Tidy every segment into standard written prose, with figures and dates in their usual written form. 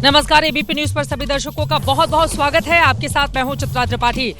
नमस्कार, ABP news पर सभी दर्शकों का बहुत बहुत स्वागत है। आपके साथ मैं हूं चित्रा त्रिपाठी।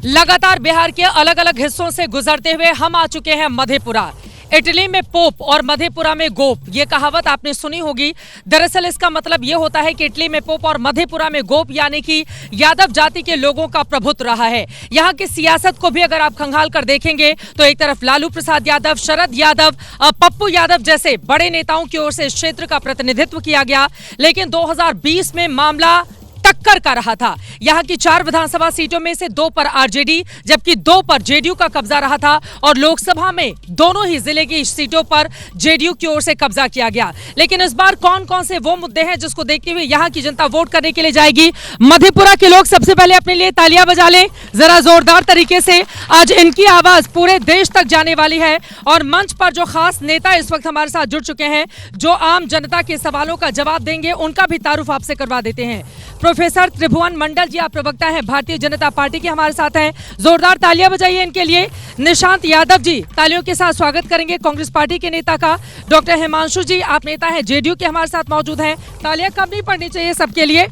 लगातार बिहार के अलग अलग हिस्सों से गुजरते हुए हम आ चुके हैं मधेपुरा। इटली में पोप और मधेपुरा में गोप, ये कहावत आपने सुनी होगी। दरअसल इसका मतलब ये होता है कि इटली में पोप और मधेपुरा में गोप, यानी कि यादव जाति के लोगों का प्रभुत्व रहा है। यहाँ की सियासत को भी अगर आप खंगाल कर देखेंगे तो एक तरफ लालू प्रसाद यादव, शरद यादव, पप्पू यादव जैसे बड़े नेताओं की ओर से इस क्षेत्र का प्रतिनिधित्व किया गया। लेकिन 2020 में मामला टक्कर का रहा था। यहाँ की 4 विधानसभा सीटों में से 2 पर आरजेडी जबकि 2 पर जेडीयू का कब्जा रहा था और लोकसभा में दोनों ही जिले की सीटों पर जेडीयू की ओर से कब्जा किया गया। लेकिन इस बार कौन कौन से वो मुद्दे हैं जिसको देखते हुए यहाँ की जनता वोट करने के लिए जाएगी। मधेपुरा के लोग सबसे पहले अपने लिए तालियां बजा लें जरा जोरदार तरीके से। आज इनकी आवाज पूरे देश तक जाने वाली है और मंच पर जो खास नेता इस वक्त हमारे साथ जुड़ चुके हैं, जो आम जनता के सवालों का जवाब देंगे, उनका भी तारुफ आपसे करवा देते हैं। प्रोफेसर त्रिभुवन मंडल जी, आप प्रवक्ता हैं भारतीय जनता पार्टी के, हमारे साथ हैं। जोरदार तालियां बजाइए इनके लिए। निशांत यादव जी, तालियों के साथ स्वागत करेंगे कांग्रेस पार्टी के नेता का। डॉक्टर हिमांशु जी, आप नेता हैं जेडीयू के, हमारे साथ मौजूद हैं। तालियां कम नहीं पड़नी चाहिए सबके लिए।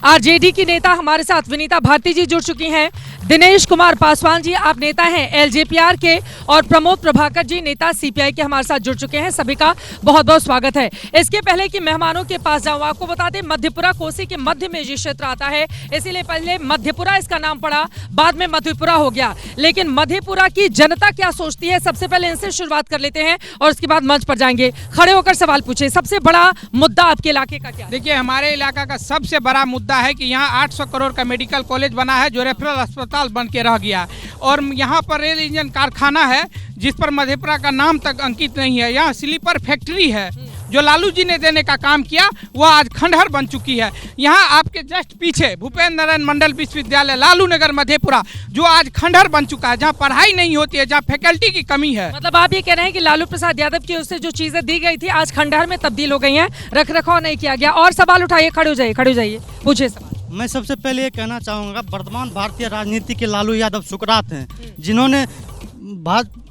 आरजेडी की नेता हमारे साथ विनीता भारती जी जुड़ चुकी हैं। दिनेश कुमार पासवान जी, आप नेता हैं एलजेपीआर के, और प्रमोद प्रभाकर जी, नेता सीपीआई के, हमारे साथ जुड़ चुके हैं। सभी का बहुत बहुत स्वागत है। इसके पहले कि मेहमानों के पास जाऊं, आपको बता दें मधेपुरा कोसी के मध्य में ये क्षेत्र आता है, इसीलिए पहले मधेपुरा इसका नाम पड़ा, बाद में मधेपुरा हो गया। लेकिन मधेपुरा की जनता क्या सोचती है, सबसे पहले इनसे शुरुआत कर लेते हैं और उसके बाद मंच पर जाएंगे। खड़े होकर सवाल पूछे। सबसे बड़ा मुद्दा आपके इलाके का क्या? देखिए, हमारे इलाका का सबसे बड़ा मुद्दा है कि यहाँ 800 करोड़ का मेडिकल कॉलेज बना है जो रेफरल अस्पताल बन के रह गया, और यहाँ पर रेल इंजन कारखाना है जिस पर मधेपुरा का नाम तक अंकित नहीं है। यहाँ स्लीपर फैक्ट्री है जो लालू जी ने देने का काम किया, वो आज खंडहर बन चुकी है। यहाँ आपके जस्ट पीछे भूपेंद्र नारायण मंडल विश्वविद्यालय लालू नगर मधेपुरा, जो आज खंडहर बन चुका है, जहाँ पढ़ाई नहीं होती है, जहाँ फैकल्टी की कमी है। मतलब आप ये कह रहे हैं कि लालू प्रसाद यादव की ओर से जो चीजें दी गई थी आज खंडहर में तब्दील हो गई हैं, रख रखाव नहीं किया गया। और सवाल उठाइए, खड़े हो जाइए, पूछिए सवाल। मैं सबसे पहले ये कहना चाहूँगा, वर्तमान भारतीय राजनीति के लालू यादव सुकरात हैं, जिन्होंने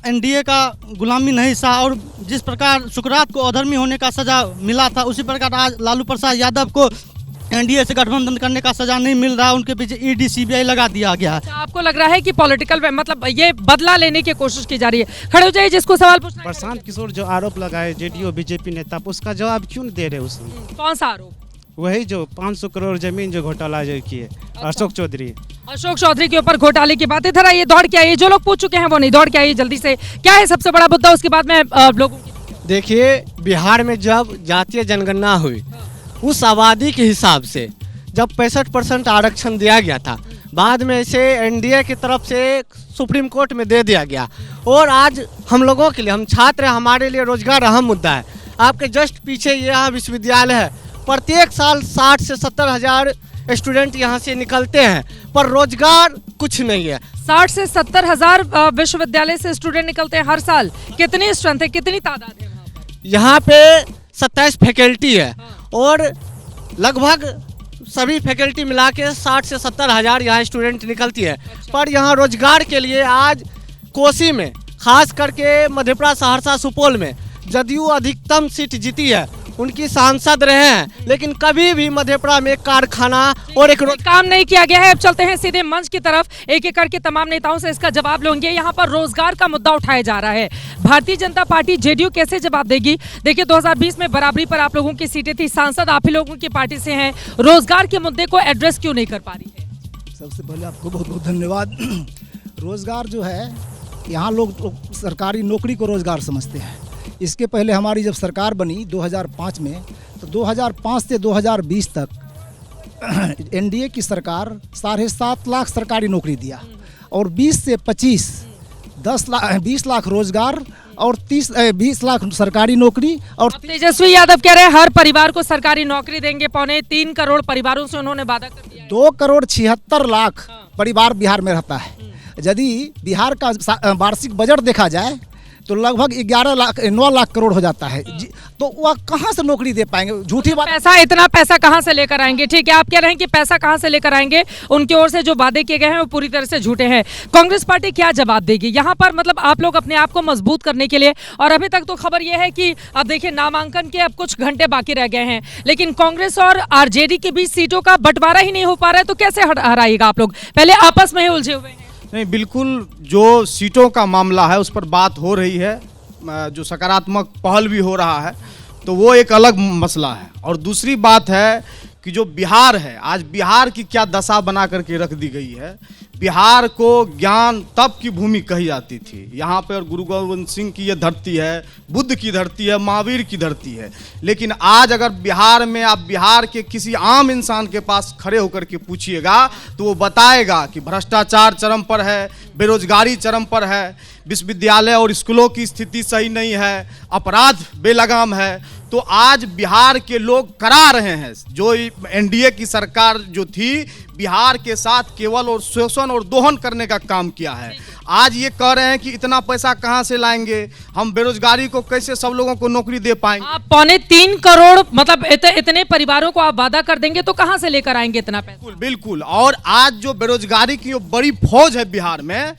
एनडीए का गुलामी नहीं सहा, और जिस प्रकार सुकरात को अधर्मी होने का सजा मिला था, उसी प्रकार आज लालू प्रसाद यादव को एनडीए से गठबंधन करने का सजा नहीं मिल रहा। उनके पीछे ईडी सीबीआई लगा दिया गया है। आपको लग रहा है कि पॉलिटिकल मतलब ये बदला लेने की कोशिश की जा रही है? खड़े हो जाइए, जिसको सवाल पूछना है। प्रशांत किशोर जो आरोप लगाए जेडीयू बीजेपी नेता, उसका जवाब क्यों नहीं दे रहे उसने? कौन सा आरोप? वही जो 500 करोड़ जमीन जो घोटाला जो किए अशोक चौधरी के ऊपर घोटाले की बात। इधर आइए, दौड़ के आइए, जो लोग पूछ चुके हैं वो नहीं, दौड़ के आइए जल्दी से। क्या है सबसे बड़ा मुद्दा, उसके बाद में लोगों की। देखिए, बिहार में जब जातीय जनगणना हुई, उस आबादी के हिसाब से जब 65% आरक्षण दिया गया था, बाद में इसे एनडीए की तरफ से सुप्रीम कोर्ट में दे दिया गया, और आज हम लोगों के लिए, हम छात्र, हमारे लिए रोजगार अहम मुद्दा है। आपके जस्ट पीछे यहाँ विश्वविद्यालय है, प्रत्येक साल 60 से 70 हजार स्टूडेंट यहाँ से निकलते हैं, पर रोजगार कुछ नहीं है। 60 से 70 हजार विश्वविद्यालय से स्टूडेंट निकलते हैं हर साल। कितनी स्ट्रेंथ है, कितनी तादाद है यहाँ पे 27 फैकल्टी है, और लगभग सभी फैकल्टी मिला के 60 से 70 हजार यहाँ स्टूडेंट निकलती है। पर यहाँ रोजगार के लिए आज कोसी में, खास करके मधेपुरा, सहरसा, सुपौल में जदयू अधिकतम सीट जीती है, उनकी सांसद रहे हैं, लेकिन कभी भी मधेपुरा में एक कारखाना और एक काम नहीं किया गया है। अब चलते हैं सीधे मंच की तरफ, एक एक करके तमाम नेताओं से इसका जवाब लेंगे। यहाँ पर रोजगार का मुद्दा उठाया जा रहा है, भारतीय जनता पार्टी जेडीयू कैसे जवाब देगी? देखिए, 2020 में बराबरी पर आप लोगों की सीटें थी, सांसद आप ही लोगों की पार्टी से हैं, रोजगार के मुद्दे को एड्रेस क्यों नहीं कर पा रही है? सबसे पहले आपको बहुत बहुत धन्यवाद। रोजगार जो है, यहाँ लोग सरकारी नौकरी को रोजगार समझते हैं। इसके पहले हमारी जब सरकार बनी 2005 में, तो 2005 से 2020 तक एनडीए की सरकार 7.5 लाख सरकारी नौकरी दिया, और 20 से 25 20 लाख रोजगार और 20 लाख सरकारी नौकरी। और तेजस्वी यादव कह रहे हैं हर परिवार को सरकारी नौकरी देंगे। 3.25 करोड़ परिवारों से उन्होंने वादा कर दिया है। 2 करोड़ 76 लाख परिवार बिहार में रहता है। यदि बिहार का वार्षिक बजट देखा जाए तो लगभग 9 लाख करोड़ हो जाता है तो वह कहाँ से नौकरी दे पाएंगे? झूठी बात। इतना पैसा कहाँ से लेकर आएंगे? ठीक है, आप कह रहे हैं कि पैसा कहाँ से लेकर आएंगे, उनकी ओर से जो वादे किए गए हैं वो पूरी तरह से झूठे हैं। कांग्रेस पार्टी क्या जवाब देगी यहाँ पर? मतलब आप लोग अपने आप को मजबूत करने के लिए, और अभी तक तो खबर यह है कि अब देखिए नामांकन के अब कुछ घंटे बाकी रह गए हैं, लेकिन कांग्रेस और आरजेडी के बीच सीटों का बंटवारा ही नहीं हो पा रहा है, तो कैसे हराइएगा आप लोग? पहले आपस में ही उलझे हुए हैं। नहीं, बिल्कुल जो सीटों का मामला है उस पर बात हो रही है, जो सकारात्मक पहल भी हो रहा है, तो वो एक अलग मसला है। और दूसरी बात है कि जो बिहार है, आज बिहार की क्या दशा बना करके रख दी गई है। बिहार को ज्ञान तप की भूमि कही जाती थी। यहाँ पर गुरु गोविंद सिंह की ये धरती है, बुद्ध की धरती है, महावीर की धरती है। लेकिन आज अगर बिहार में आप बिहार के किसी आम इंसान के पास खड़े होकर के पूछिएगा तो वो बताएगा कि भ्रष्टाचार चरम पर है, बेरोजगारी चरम पर है, विश्वविद्यालय और स्कूलों की स्थिति सही नहीं है, अपराध बेलगाम है। तो आज बिहार के लोग करा रहे हैं, जो एनडीए की सरकार जो थी बिहार के साथ केवल और शोषण और दोहन करने का काम किया है। आज ये कह रहे हैं कि इतना पैसा कहाँ से लाएंगे, हम बेरोजगारी को कैसे सब लोगों को नौकरी दे पाएंगे। आप 3.25 करोड़ मतलब इतने परिवारों को आप वादा कर देंगे तो कहाँ से लेकर आएंगे इतना पैसा? बिल्कुल बिल्कुल। और आज जो बेरोजगारी की जो बड़ी फौज है बिहार में,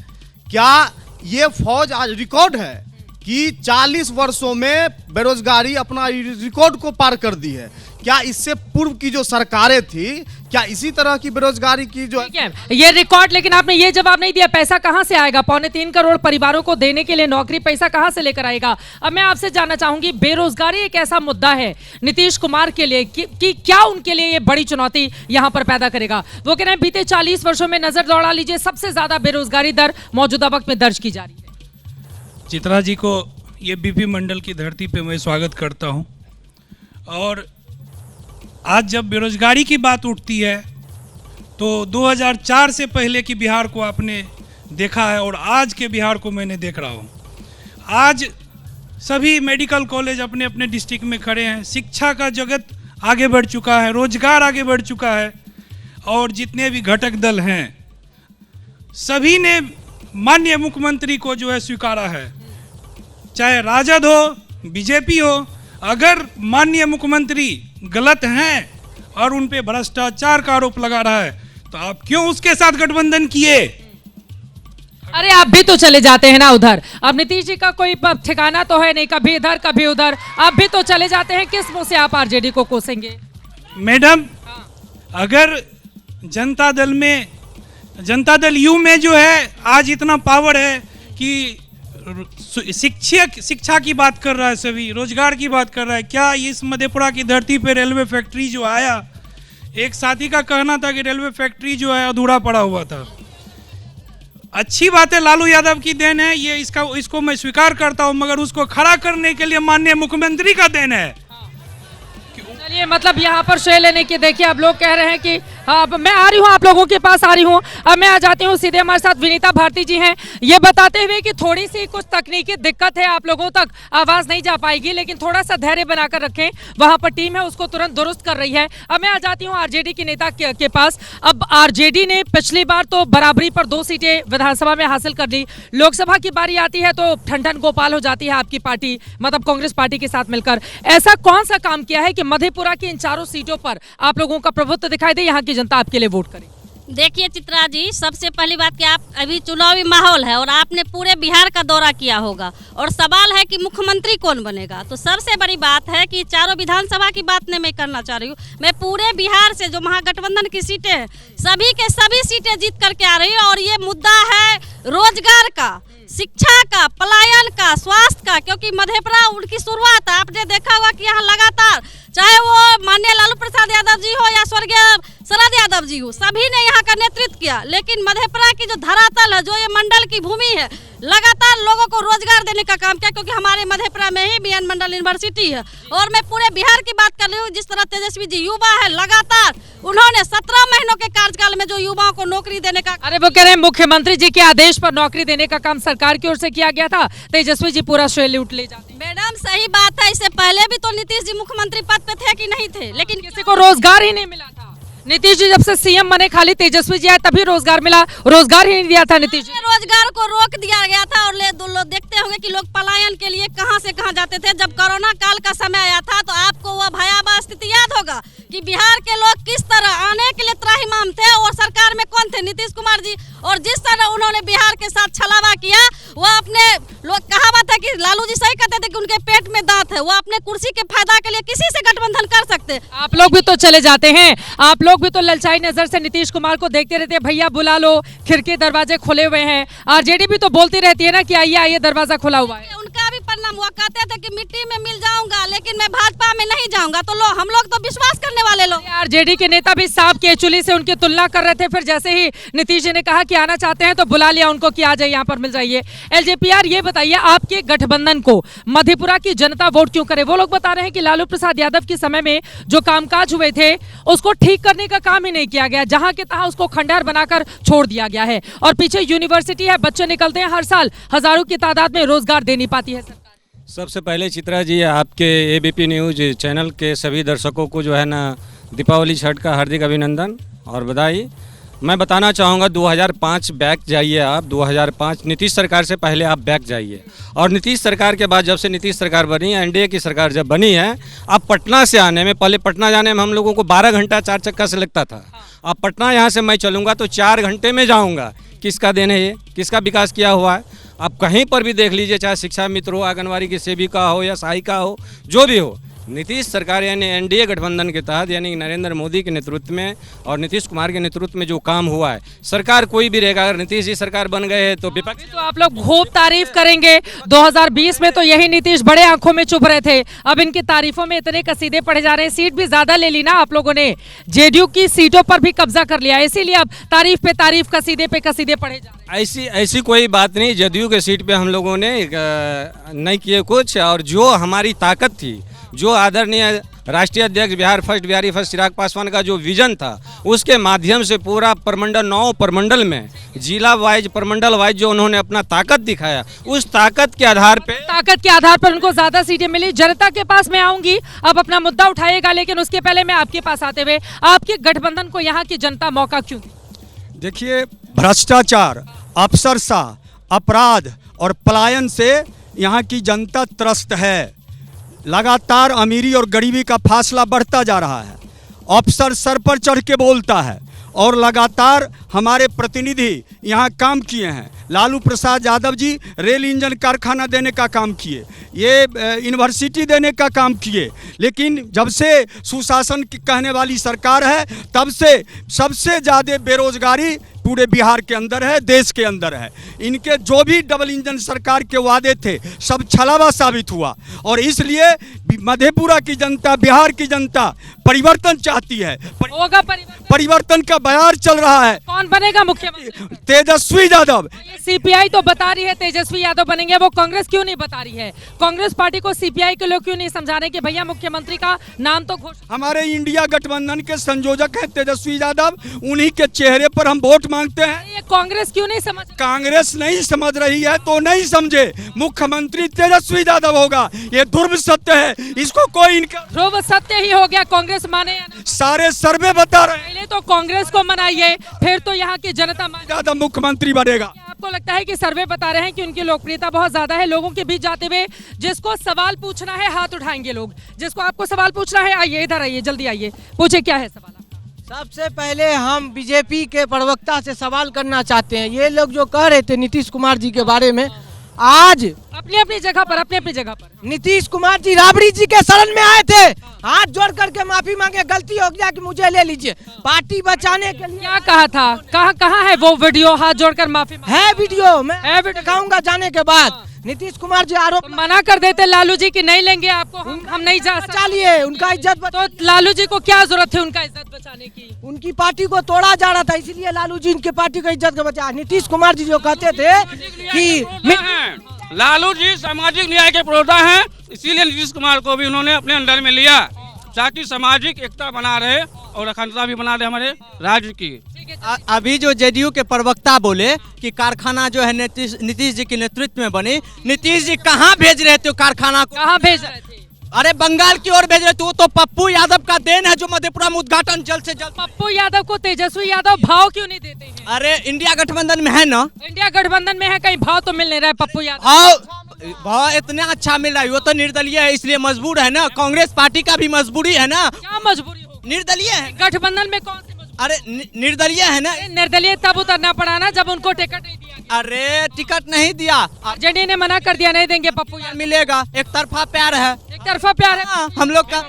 क्या ये फौज आज रिकॉर्ड है कि 40 वर्षों में बेरोजगारी अपना रिकॉर्ड को पार कर दी है। क्या इससे पूर्व की जो सरकारें थी, क्या इसी तरह की बेरोजगारी की जो ये रिकॉर्ड? लेकिन आपने ये जवाब नहीं दिया, पैसा कहां से आएगा? 3.25 करोड़ परिवारों को देने के लिए नौकरी पैसा कहां से लेकर आएगा? अब मैं आपसे जानना चाहूंगी, बेरोजगारी एक ऐसा मुद्दा है नीतीश कुमार के लिए कि क्या उनके लिए ये बड़ी चुनौती यहां पर पैदा करेगा? वो कह रहे हैं बीते 40 वर्षों में नजर दौड़ा लीजिए, सबसे ज्यादा बेरोजगारी दर मौजूदा वक्त में दर्ज की जा रही है। चित्रा जी को ये बीपी मंडल की धरती पे मैं स्वागत करता हूं। और आज जब बेरोजगारी की बात उठती है तो 2004 से पहले की बिहार को आपने देखा है और आज के बिहार को मैंने देख रहा हूं। आज सभी मेडिकल कॉलेज अपने अपने डिस्ट्रिक्ट में खड़े हैं, शिक्षा का जगत आगे बढ़ चुका है, रोजगार आगे बढ़ चुका है, और जितने भी घटक दल हैं सभी ने माननीय मुख्यमंत्री को जो है स्वीकारा है, चाहे राजद हो बीजेपी हो। अगर माननीय मुख्यमंत्री गलत हैं और उन पे भ्रष्टाचार का आरोप लगा रहा है तो आप क्यों उसके साथ गठबंधन किए? अरे आप भी तो चले जाते हैं ना उधर। अब नीतीश जी का कोई ठिकाना तो है नहीं, कभी इधर कभी उधर, आप भी तो चले जाते हैं। किस मुंह से आप आरजेडी को कोसेंगे? मैडम, अगर जनता दल यू में जो है आज इतना पावर है कि शिक्षा की बात कर रहा है, सभी रोजगार की बात कर रहा है। क्या इस मधेपुरा की धरती पे रेलवे फैक्ट्री जो आया, एक साथी का कहना था कि रेलवे फैक्ट्री जो है अधूरा पड़ा हुआ था। अच्छी बात है, लालू यादव की देन है, ये इसको मैं स्वीकार करता हूं, मगर उसको खड़ा करने के लिए माननीय मुख्यमंत्री का देन है। चलिए, मतलब यहाँ पर श्रेय लेने की, देखिए अब लोग कह रहे हैं कि अब मैं आ रही हूँ, आप लोगों के पास आ रही हूँ। अब मैं आ जाती हूँ सीधे, हमारे साथ विनीता भारती जी हैं, ये बताते हुए कि थोड़ी सी कुछ तकनीकी दिक्कत है, आप लोगों तक आवाज नहीं जा पाएगी, लेकिन थोड़ा सा धैर्य बनाकर रखें, वहां पर टीम है उसको तुरंत दुरुस्त कर रही है। अब मैं आ जाती हूँ आरजेडी की नेता के पास। अब आरजेडी ने पिछली बार तो बराबरी पर 2 सीटें विधानसभा में हासिल कर ली, लोकसभा की बारी आती है तो ठंडन गोपाल हो जाती है आपकी पार्टी, मतलब कांग्रेस पार्टी के साथ मिलकर। ऐसा कौन सा काम किया है कि मधेपुरा की इन 4 सीटों पर आप लोगों का प्रभुत्व दिखाई दे, यहाँ की जनता आपके लिए वोट करे? देखिए चित्रा जी, सबसे पहली बात कि आप अभी चुनावी माहौल है और आपने पूरे बिहार का दौरा किया होगा, और सवाल है कि मुख्यमंत्री कौन बनेगा। तो सबसे बड़ी बात है कि 4 विधानसभा की बात नहीं मैं करना चाह रही हूँ, मैं पूरे बिहार से जो महागठबंधन की सीटें हैं सभी के सभी सीटें जीत करके आ रही है। और ये मुद्दा है रोजगार का, शिक्षा का, पलायन का, स्वास्थ्य का, क्योंकि मधेपुरा उनकी शुरुआत है। आपने देखा होगा कि यहाँ लगातार चाहे वो माननीय लालू प्रसाद यादव जी हो या स्वर्गीय शरद यादव जी हो, सभी ने यहाँ का नेतृत्व किया। लेकिन मधेपुरा की जो धरातल है, जो ये मंडल की भूमि है, लगातार लोगों को रोजगार देने का काम किया, क्योंकि हमारे मधेपुरा में ही बीएन मंडल यूनिवर्सिटी है। और मैं पूरे बिहार की बात कर रही हूँ, जिस तरह तेजस्वी जी युवा है, लगातार उन्होंने 17 महीनों के कार्यकाल में जो युवाओं को नौकरी देने का, अरे वो कह रहे हैं मुख्यमंत्री जी के आदेश पर नौकरी देने का काम सरकार की ओर से किया गया था, तेजस्वी जी पूरा श्रेय लूट ले जाते। मैडम सही बात है, इससे पहले भी तो नीतीश जी मुख्यमंत्री पद पे थे कि नहीं थे, लेकिन किसी को रोजगार ही नहीं मिला था। नीतीश जी जब से सीएम बने खाली तेजस्वी जी आए तभी रोजगार मिला, रोजगार ही नहीं दिया था नीतीश जी। रोजगार को रोक दिया गया था और लोग देखते होंगे कि लोग पलायन के लिए कहां से कहां जाते थे। जब कोरोना काल का समय आया था तो आपको वह भयावह स्थिति याद होगा कि बिहार के लोग किस तरह आने के लिए त्राहिमाम थे और सरकार में कौन थे, नीतीश कुमार जी। और जिस तरह उन्होंने बिहार के साथ छलावा किया, वह अपने लोग कहावत है कि लालू जी सही कहते थे कि उनके पेट में दांत है, वो अपने कुर्सी के फायदा के लिए किसी से गठबंधन कर सकते। आप लोग भी तो चले जाते हैं, आप लोग भी तो ललचाई नजर से नीतीश कुमार को देखते रहते हैं, भैया बुला लो, खिड़की दरवाजे खुले हुए हैं। आरजेडी भी तो बोलती रहती है ना कि आइए आइए दरवाजा खुला हुआ है। उनका भी परिणाम हुआ, कहते थे कि मिट्टी में मिल जाऊंगा लेकिन मैं भाजपा में नहीं जाऊंगा। तो हम लोग तो विश्वास करने वाले लोग। आरजेडी के नेता भी सांप के चुली से उनकी तुलना कर रहे थे, फिर जैसे ही नीतीश जी ने कहा कि आना चाहते हैं तो बुला लिया उनको कि आ जाइए यहाँ पर मिल जाइए। एलजेपीआर ये बताइए, आपके गठबंधन को मधेपुरा की जनता वोट क्यों करे? वो लोग बता रहे हैं कि लालू प्रसाद यादव के समय में जो कामकाज हुए थे उसको ठीक करने का काम ही नहीं किया गया, जहां के तहां उसको खंडहर बनाकर छोड़ दिया गया है। और पीछे यूनिवर्सिटी है, बच्चे निकलते हैं हर साल, हजारों की तादाद में, रोजगार दे नहीं पाती है सरकार। सबसे पहले चित्रा जी, आपके एबीपी न्यूज चैनल के सभी दर्शकों को जो है ना दीपावली छठ का हार्दिक अभिनंदन और बधाई। मैं बताना चाहूँगा 2005 बैक जाइए आप, 2005 नीतीश सरकार से पहले आप बैक जाइए, और नीतीश सरकार के बाद जब से नीतीश सरकार बनी, एनडीए की सरकार जब बनी है, आप पटना से आने में, पहले पटना जाने में हम लोगों को 12 घंटा 4 चक्का से लगता था। अब पटना यहाँ से मैं चलूँगा तो 4 घंटे में जाऊँगा। किसका देन है ये? किसका विकास किया हुआ है? आप कहीं पर भी देख लीजिए, चाहे शिक्षा मित्र हो, आंगनबाड़ी की सेविका हो या सहायिका हो, जो भी हो, नीतीश सरकार यानी एनडीए गठबंधन के तहत यानी नरेंद्र मोदी के नेतृत्व में और नीतीश कुमार के नेतृत्व में जो काम हुआ है, सरकार कोई भी रहेगा, अगर नीतीश जी सरकार बन गए हैं तो विपक्ष तो आप लोग खूब तारीफ करेंगे। 2020 में तो यही नीतीश बड़े आंखों में चुभ रहे थे, अब इनकी तारीफों में इतने कसीदे पड़े जा रहे हैं। सीट भी ज्यादा ले ली ना आप लोगों ने, जेडीयू की सीटों पर भी कब्जा कर लिया, इसीलिए अब तारीफ पे तारीफ, कसीदे पे कसीदे पड़े जा रहे हैं। ऐसी कोई बात नहीं। जदयू के सीट पे हम लोगों ने नहीं किए कुछ, और जो हमारी ताकत थी, जो आदरणीय राष्ट्रीय अध्यक्ष बिहार फर्स्ट बिहारी फर्स्ट चिराग पासवान का जो विजन था, उसके माध्यम से पूरा प्रमंडल 9 प्रमंडल में जिला वाइज प्रमंडल वाइज जो उन्होंने अपना ताकत दिखाया, उस ताकत के आधार पर उनको ज्यादा सीटें मिली। जनता के पास मैं आऊंगी, अब अपना मुद्दा उठाइएगा, लेकिन उसके पहले मैं आपके पास आते हुए, आपके गठबंधन को यहाँ की जनता मौका क्यों दी? देखिए, भ्रष्टाचार, अफसरशाह, अपराध और पलायन से यहाँ की जनता त्रस्त है। लगातार अमीरी और गरीबी का फासला बढ़ता जा रहा है। अफसर सर पर चढ़ के बोलता है, और लगातार हमारे प्रतिनिधि यहाँ काम किए हैं। लालू प्रसाद यादव जी रेल इंजन कारखाना देने का काम किए, ये यूनिवर्सिटी देने का काम किए, लेकिन जब से सुशासन की कहने वाली सरकार है, तब से सबसे ज़्यादा बेरोजगारी पूरे बिहार के अंदर है, देश के अंदर है। इनके जो भी डबल इंजन सरकार के वादे थे, सब छलावा साबित हुआ, और इसलिए मधेपुरा की जनता, बिहार की जनता परिवर्तन चाहती है। होगा परिवर्तन का बयार चल रहा है। कौन बनेगा मुख्यमंत्री? तेजस्वी यादव। सीपीआई तो बता रही है तेजस्वी यादव बनेंगे, वो कांग्रेस क्यों नहीं बता रही है? कांग्रेस पार्टी को सीपीआई के लोग क्यों नहीं समझा रहे कि भैया मुख्यमंत्री का नाम तो घोषणा? हमारे इंडिया गठबंधन के संयोजक हैं तेजस्वी यादव, उन्हीं के चेहरे पर हम वोट मांगते हैं। ये कांग्रेस क्यों नहीं समझ? कांग्रेस नहीं समझ रही है तो नहीं समझे, मुख्यमंत्री तेजस्वी यादव होगा, ये ध्रुव सत्य है, इसको कोई इनका ध्रुव सत्य ही हो गया, कांग्रेस माने या नहीं? सारे सर्वे बता रहे हैं। पहले तो कांग्रेस को मनाइए, फिर तो यहाँ की जनता ज्यादा मुख्यमंत्री बनेगा। आपको लगता है कि सर्वे बता रहे हैं कि उनकी लोकप्रियता बहुत ज्यादा है? लोगों के बीच जाते हुए जिसको सवाल पूछना है हाथ उठाएंगे लोग, जिसको आपको सवाल पूछना है आइए, इधर आइए, जल्दी आइए, पूछे क्या है सवाल? सबसे पहले हम बीजेपी के प्रवक्ता से सवाल करना चाहते हैं। ये लोग जो कह रहे थे नीतीश कुमार जी के बारे में, आज अपनी अपनी जगह पर नीतीश कुमार जी राबड़ी जी के शरण में आए थे, हाथ जोड़ करके माफी मांगे, गलती हो गया कि मुझे ले लीजिए, पार्टी बचाने के लिए। क्या कहा था? कहाँ है वो वीडियो हाथ जोड़कर माफी? है वीडियो, मैं दिखाऊंगा जाने के बाद। नीतीश कुमार जी आरोप मना कर देते लालू जी कि नहीं लेंगे आपको, हम नहीं जा सकते। चलिए, उनका इज्जत तो लालू जी को क्या जरूरत है उनका इज्जत बचाने की? उनकी पार्टी को तोड़ा जा रहा था, इसीलिए लालू जी उनकी पार्टी को इज्जत बचा। नीतीश कुमार जी जो कहते थे कि लालू जी सामाजिक न्याय के पुरोधा हैं, इसीलिए नीतीश कुमार को भी उन्होंने अपने अंडर में लिया, ताकि सामाजिक एकता बना रहे और अखंडता भी बना रहे हमारे राज्य की। अभी जो जेडीयू के प्रवक्ता बोले कि कारखाना जो है नीतीश जी के नेतृत्व में बनी, नीतीश जी कहाँ भेज रहे थे कारखाना को? कहाँ भेज रहे थे? अरे बंगाल की ओर भेज रहे थे, वो तो पप्पू यादव का देन है जो मधेपुरा में उद्घाटन जल्द से जल्द। पप्पू यादव को तेजस्वी यादव भाव क्यों नहीं देते हैं? अरे इंडिया गठबंधन में है ना, इंडिया गठबंधन में है, कहीं भाव तो मिल नहीं रहा है पप्पू यादव। भाव इतना अच्छा मिल रहा है, वो तो निर्दलीय है इसलिए मजबूर है ना। कांग्रेस पार्टी का भी मजबूरी है ना। क्या मजबूरी हो? निर्दलीय है, गठबंधन में कौन सी मजबूरी? अरे निर्दलीय है ना। निर्दलीय तब उतरना पड़ा ना जब उनको टिकट नहीं दिया गया। अरे टिकट नहीं दिया, आरजेडी ने मना कर दिया, नहीं देंगे पप्पू यादव। मिलेगा, एक तरफा प्यार है, एक तरफा प्यार है हम लोग का।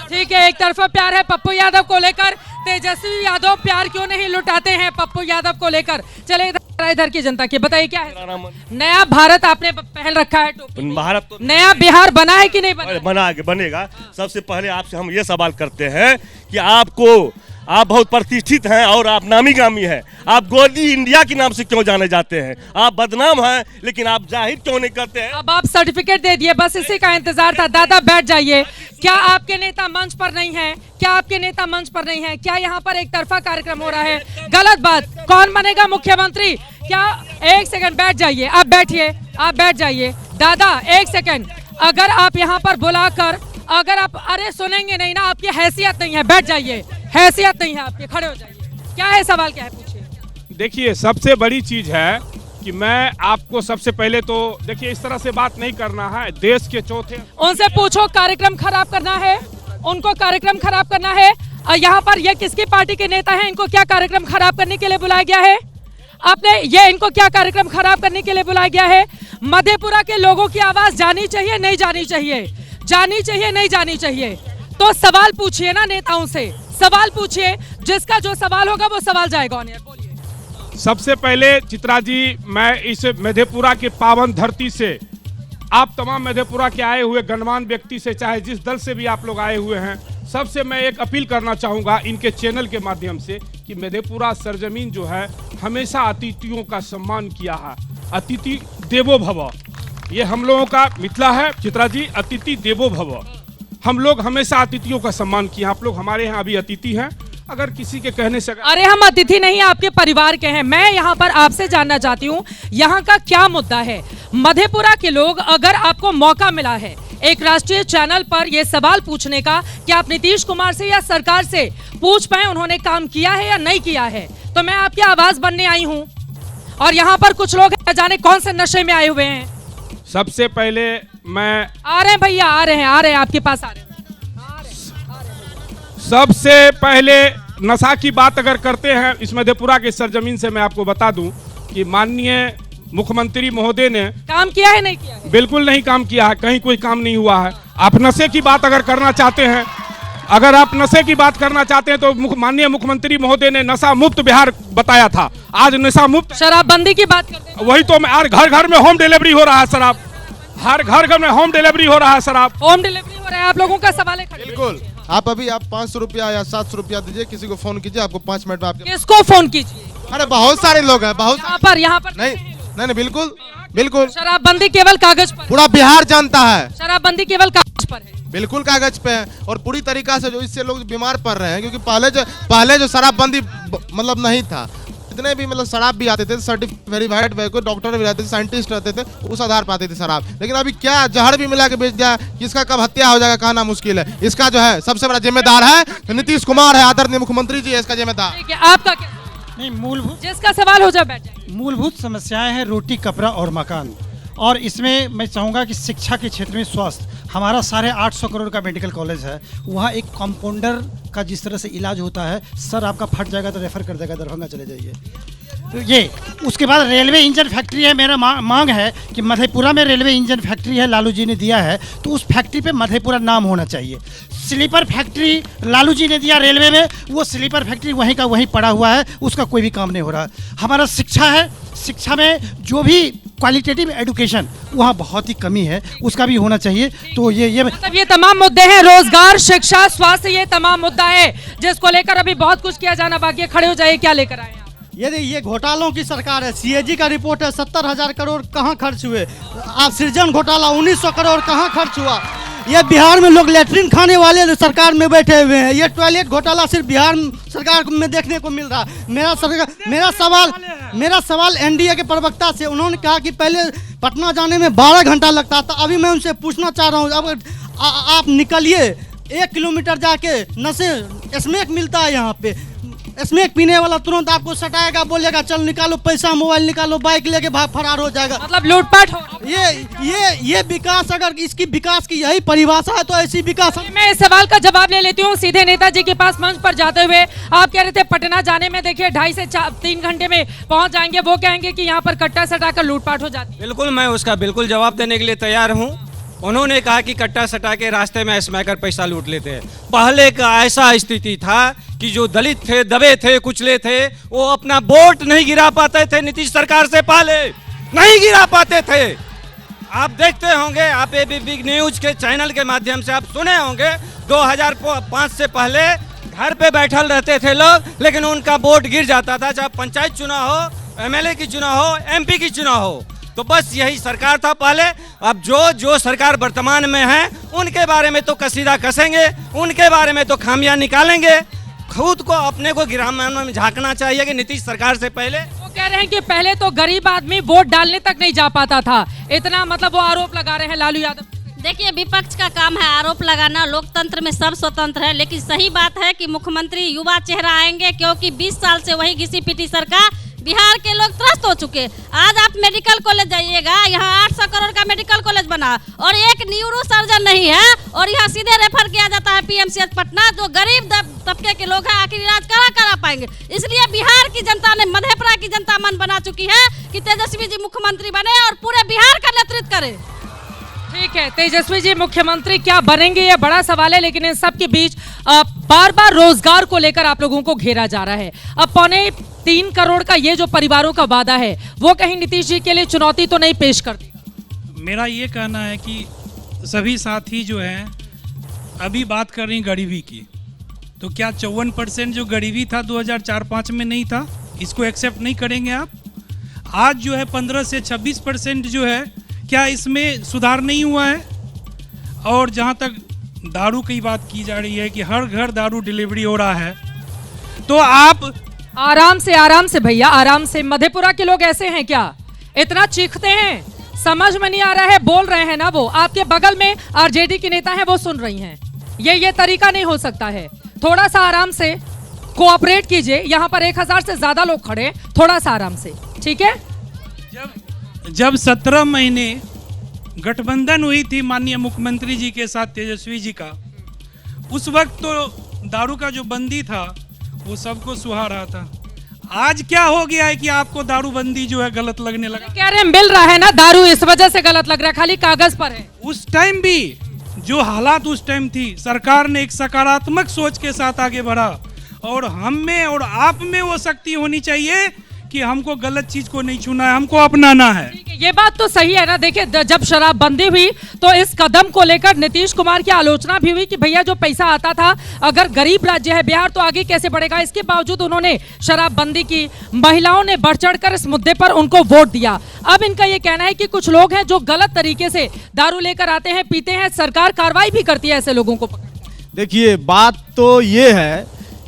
ठीक है, एक तरफा प्यार है पप्पू यादव को लेकर। तेजस्वी यादव प्यार क्यों नहीं लुटाते हैं पप्पू यादव को लेकर? चले इधर की जनता की बताइए क्या है? नया भारत आपने पहन रखा है टोपी। भारत तो नया बिहार बना है कि नहीं बना? बनेगा। सबसे पहले आपसे हम ये सवाल करते हैं कि आप बहुत प्रतिष्ठित हैं और आप नामी गामी हैं, आप गोदी इंडिया के नाम से क्यों जाने जाते हैं? आप बदनाम हैं लेकिन आप जाहिर क्यों नहीं करते हैं? अब आप सर्टिफिकेट दे दिए, बस इसी का इंतजार था। दादा बैठ जाइए। क्या आपके नेता मंच पर नहीं है? क्या आपके नेता मंच पर नहीं है? क्या यहाँ पर एक तरफा कार्यक्रम हो रहा है? गलत बात। कौन बनेगा मुख्यमंत्री? क्या? एक सेकंड बैठ जाइए, आप बैठिए, आप बैठ जाइए। दादा एक सेकंड, अगर आप यहाँ पर बुलाकर अगर आप अरे सुनेंगे नहीं ना, आपकी हैसियत नहीं है, बैठ जाइए। हैसियत नहीं है आपकी, खड़े हो जाइए। क्या है सवाल, क्या है पूछिए। देखिए, सबसे बड़ी चीज है कि मैं आपको सबसे पहले तो देखिए इस तरह से बात नहीं करना है। देश के चौथे उनसे पूछो कार्यक्रम खराब करना है, उनको कार्यक्रम खराब करना है। यहाँ पर ये किसकी पार्टी के नेता हैं? इनको क्या कार्यक्रम खराब करने के लिए बुलाया गया है? आपने ये इनको क्या कार्यक्रम खराब करने के लिए बुलाया गया है? मधेपुरा के लोगों की आवाज जानी चाहिए, नहीं जानी चाहिए? जानी चाहिए, नहीं जानी चाहिए? तो सवाल पूछिए ना नेताओं से, सवाल पूछिए। जिसका जो सवाल होगा वो सवाल जाएगा ऑन एयर। बोलिए। सबसे पहले चित्रा जी, मैं इस मधेपुरा के पावन धरती से आप तमाम मधेपुरा के आए हुए गणमान्य व्यक्ति से, चाहे जिस दल से भी आप लोग आए हुए हैं, सबसे मैं एक अपील करना चाहूँगा इनके चैनल के माध्यम से कि मधेपुरा सरजमीन जो है हमेशा अतिथियों का सम्मान किया है। अतिथि देवो भव, ये हम लोगों का मिथिला है चित्रा जी, अतिथि देवो भव। हम लोग हमेशा अतिथियों का सम्मान किया। आप लोग हमारे यहाँ अभी अतिथि हैं, अगर किसी के कहने से अरे हम अतिथि नहीं, आपके परिवार के हैं। मैं यहाँ पर आपसे जानना चाहती हूँ यहाँ का क्या मुद्दा है? मधेपुरा के लोग, अगर आपको मौका मिला है एक राष्ट्रीय चैनल पर यह सवाल पूछने का कि आप नीतीश कुमार से या सरकार से पूछ पाए उन्होंने काम किया है या नहीं किया है, तो मैं आपकी आवाज बनने आई हूँ। और यहाँ पर कुछ लोग जाने कौन से नशे में आए हुए हैं। सबसे पहले मैं आ रहे हैं भैया, आ रहे हैं आपके पास, आ रहे हैं। सबसे पहले नशा की बात अगर करते हैं इस मधेपुरा के सरजमीन से, मैं आपको बता दूं कि माननीय मुख्यमंत्री महोदय ने काम किया है, नहीं किया है? बिल्कुल नहीं काम किया है, कहीं कोई काम नहीं हुआ है। आप नशे की बात अगर करना चाहते हैं, अगर आप नशे की बात करना चाहते हैं तो माननीय मुख्यमंत्री महोदय ने नशा मुक्त बिहार बताया था, आज नशा मुक्त। शराबबंदी की बात करते हैं, वही तो मैं, घर घर में होम डिलीवरी हो रहा है शराब, हर घर में होम डिलीवरी हो रहा है शराब, होम डिलीवरी हो रहा है। आप लोगों का सवाल है। बिल्कुल, आप 500 रुपया या 700 रुपया दीजिए, किसी को फोन कीजिए, आपको 5 मिनट में आपके। किसको फोन कीजिए? अरे बहुत सारे लोग हैं, बहुत यहाँ पर नहीं, बिल्कुल बिल्कुल। शराबबंदी केवल कागज पर, पूरा बिहार जानता है शराबबंदी केवल कागज पर है। बिल्कुल कागज पे है, और पूरी तरीका से जो इससे लोग बीमार पड़ रहे हैं, क्योंकि पहले जो शराबबंदी मतलब नहीं था, जितने भी मतलब शराब भी आते थे सर्टिफिकेट वेरीफाइड, डॉक्टर भी रहते थे, साइंटिस्ट रहते थे, उस आधार पर आती थी शराब। लेकिन अभी क्या जहर भी मिला के बेच दिया, किसका कब हत्या हो जाएगा कहना मुश्किल है। इसका जो है सबसे बड़ा जिम्मेदार है नीतीश कुमार है, आदरणीय मुख्यमंत्री जी है इसका जिम्मेदार। ठीक है, आपका क्या? नहीं, मूलभूत जिसका सवाल हो जाए बैठ जाए। मूलभूत समस्याएं हैं रोटी, कपड़ा और मकान। और इसमें मैं चाहूँगा कि शिक्षा के क्षेत्र में स्वास्थ्य, हमारा 850 करोड़ का मेडिकल कॉलेज है, वहाँ एक कंपाउंडर का जिस तरह से इलाज होता है, सर आपका फट जाएगा तो रेफर कर देगा, दरभंगा चले जाइए। तो ये उसके बाद रेलवे इंजन फैक्ट्री है, मेरा मांग है कि मधेपुरा में रेलवे इंजन फैक्ट्री है, लालू जी ने दिया है, तो उस फैक्ट्री पे मधेपुरा नाम होना चाहिए। स्लीपर फैक्ट्री लालू जी ने दिया रेलवे में, वो स्लीपर फैक्ट्री वहीं का वहीं पड़ा हुआ है, उसका कोई भी काम नहीं हो रहा। हमारा शिक्षा है, शिक्षा में जो भी क्वालिटेटिव एजुकेशन वहाँ बहुत ही कमी है, उसका भी होना चाहिए। तो ये मतलब ये तमाम मुद्दे हैं, रोजगार, शिक्षा, स्वास्थ्य, ये तमाम मुद्दा है जिसको लेकर अभी बहुत कुछ किया जाना बाकी है। खड़े हो जाइए, क्या लेकर आए? ये घोटालों की सरकार है। सीएजी का रिपोर्ट है, 70,000 करोड़ कहाँ खर्च हुए। आप सृजन घोटाला 1900 करोड़ कहाँ खर्च हुआ। ये बिहार में लोग लेटरिन खाने वाले सरकार में बैठे हुए हैं। ये टॉयलेट घोटाला सिर्फ बिहार सरकार में देखने को मिल रहा है। मेरा सवाल एनडीए के प्रवक्ता से, उन्होंने कहा कि पहले पटना जाने में 12 घंटा लगता था। अभी मैं उनसे पूछना चाह रहा हूँ, अब आप निकलिए 1 किलोमीटर जाके नशे स्मैक मिलता है यहाँ पे, स्मैक पीने वाला तुरंत आपको सटाएगा, बोलेगा चल निकालो पैसा, मोबाइल निकालो, बाइक लेके भाग फरार हो जाएगा। मतलब लूटपाट हो। ये विकास, अगर इसकी विकास की यही परिभाषा है तो ऐसी विकास। मैं इस सवाल का जवाब ले लेती हूँ सीधे नेताजी के पास मंच पर जाते हुए। आप कह रहे थे पटना जाने में देखिए 2.5 से 3 घंटे में पहुंच जाएंगे, वो कहेंगे कि यहाँ पर कट्टा सटाकर लूटपाट हो जाती है। बिल्कुल, मैं उसका बिल्कुल जवाब देने के लिए तैयार हूँ। उन्होंने कहा कि कट्टा सटा के रास्ते में स्मैकर पैसा लूट लेते हैं। पहले का ऐसा स्थिति था कि जो दलित थे, दबे थे, कुचले थे, वो अपना वोट नहीं गिरा पाते थे। नीतीश सरकार से पहले नहीं गिरा पाते थे। आप देखते होंगे, आप एबीपी न्यूज के चैनल के माध्यम से आप सुने होंगे, 2005 से पहले घर पे बैठल रहते थे लोग, लेकिन उनका वोट गिर जाता था, चाहे पंचायत चुनाव हो, एमएलए की चुनाव हो, एमपी की चुनाव हो। तो बस यही सरकार था पहले। अब जो सरकार वर्तमान में है उनके बारे में तो कसीदा कसेंगे, उनके बारे में तो खामियां निकालेंगे। खुद को अपने को गिरामान में झांकना चाहिए कि नीतीश सरकार से पहले। वो कह रहे हैं कि पहले तो गरीब आदमी वोट डालने तक नहीं जा पाता था, इतना मतलब वो आरोप लगा रहे हैं लालू यादव। देखिए, विपक्ष का काम है आरोप लगाना, लोकतंत्र में सब स्वतंत्र है, लेकिन सही बात है कि मुख्यमंत्री युवा चेहरा आएंगे, क्योंकि 20 साल से वही घिसी पिटी सरकार, बिहार के लोग त्रस्त हो चुके। आज आप मेडिकल कॉलेज जाइएगा, यहाँ 800 करोड़ का मेडिकल कॉलेज बना और एक न्यूरो सर्जन नहीं है, और यहाँ सीधे रेफर किया जाता है पीएमसीएच पटना। जो गरीब तबके के लोग हैं आखिर इलाज करा पाएंगे। इसलिए बिहार की जनता ने, मधेपुरा की जनता मन बना चुकी है कि तेजस्वी जी मुख्यमंत्री बने और पूरे बिहार का नेतृत्व करें। ठीक है, तेजस्वी जी मुख्यमंत्री क्या बनेंगे ये बड़ा सवाल है, लेकिन इन सब के बीच बार बार रोजगार को लेकर आप लोगों को घेरा जा रहा है। अब 3.25 करोड़ का ये जो परिवारों का वादा है, वो कहीं नीतीश जी के लिए चुनौती तो नहीं पेश कर देगा? मेरा ये कहना है कि सभी साथी जो हैं अभी बात कर रही गरीबी की, तो क्या 54% जो गरीबी था 2004-05 में नहीं था? इसको एक्सेप्ट नहीं करेंगे आप? आज जो है 15 से 26% जो है, क्या इसमें सुधार नहीं हुआ है? और जहाँ तक दारू की बात की जा रही है कि हर घर दारू डिलीवरी हो रहा है, तो आप आराम से भैया, आराम से। मधेपुरा के लोग ऐसे हैं क्या? इतना चीखते हैं, समझ में नहीं आ रहा है, बोल रहे हैं ना। वो आपके बगल में आरजेडी की नेता हैं, वो सुन रही हैं। ये तरीका नहीं हो सकता है। थोड़ा सा आराम से कोऑपरेट कीजिए। यहाँ पर 1000 से ज्यादा लोग खड़े, थोड़ा सा आराम से, ठीक है? जब 17 महीने गठबंधन हुई थी माननीय मुख्यमंत्री जी के साथ तेजस्वी जी का, उस वक्त तो दारू का जो बंदी था वो सबको सुहा रहा था। आज क्या हो गया है कि आपको दारूबंदी जो है गलत लगने लगा? कह रहे हैं मिल रहा है ना दारू, इस वजह से गलत लग रहा है, खाली कागज पर है। उस टाइम भी जो हालात उस टाइम थी, सरकार ने एक सकारात्मक सोच के साथ आगे बढ़ा, और हम में और आप में वो शक्ति होनी चाहिए कि हमको गलत चीज को नहीं छूना है, हमको अपनाना है। ये बात तो सही है ना। देखिए, जब शराबबंदी हुई तो इस कदम को लेकर नीतीश कुमार की आलोचना भी हुई कि भैया जो पैसा आता था, अगर गरीब राज्य है बिहार तो आगे कैसे बढ़ेगा। इसके बावजूद उन्होंने शराबबंदी की, महिलाओं ने बढ़ चढ़कर इस मुद्दे पर उनको वोट दिया। अब इनका ये कहना है कि कुछ लोग हैं जो गलत तरीके से दारू लेकर आते हैं, पीते हैं, सरकार कार्रवाई भी करती है ऐसे लोगों को पकड़। देखिए, बात तो ये है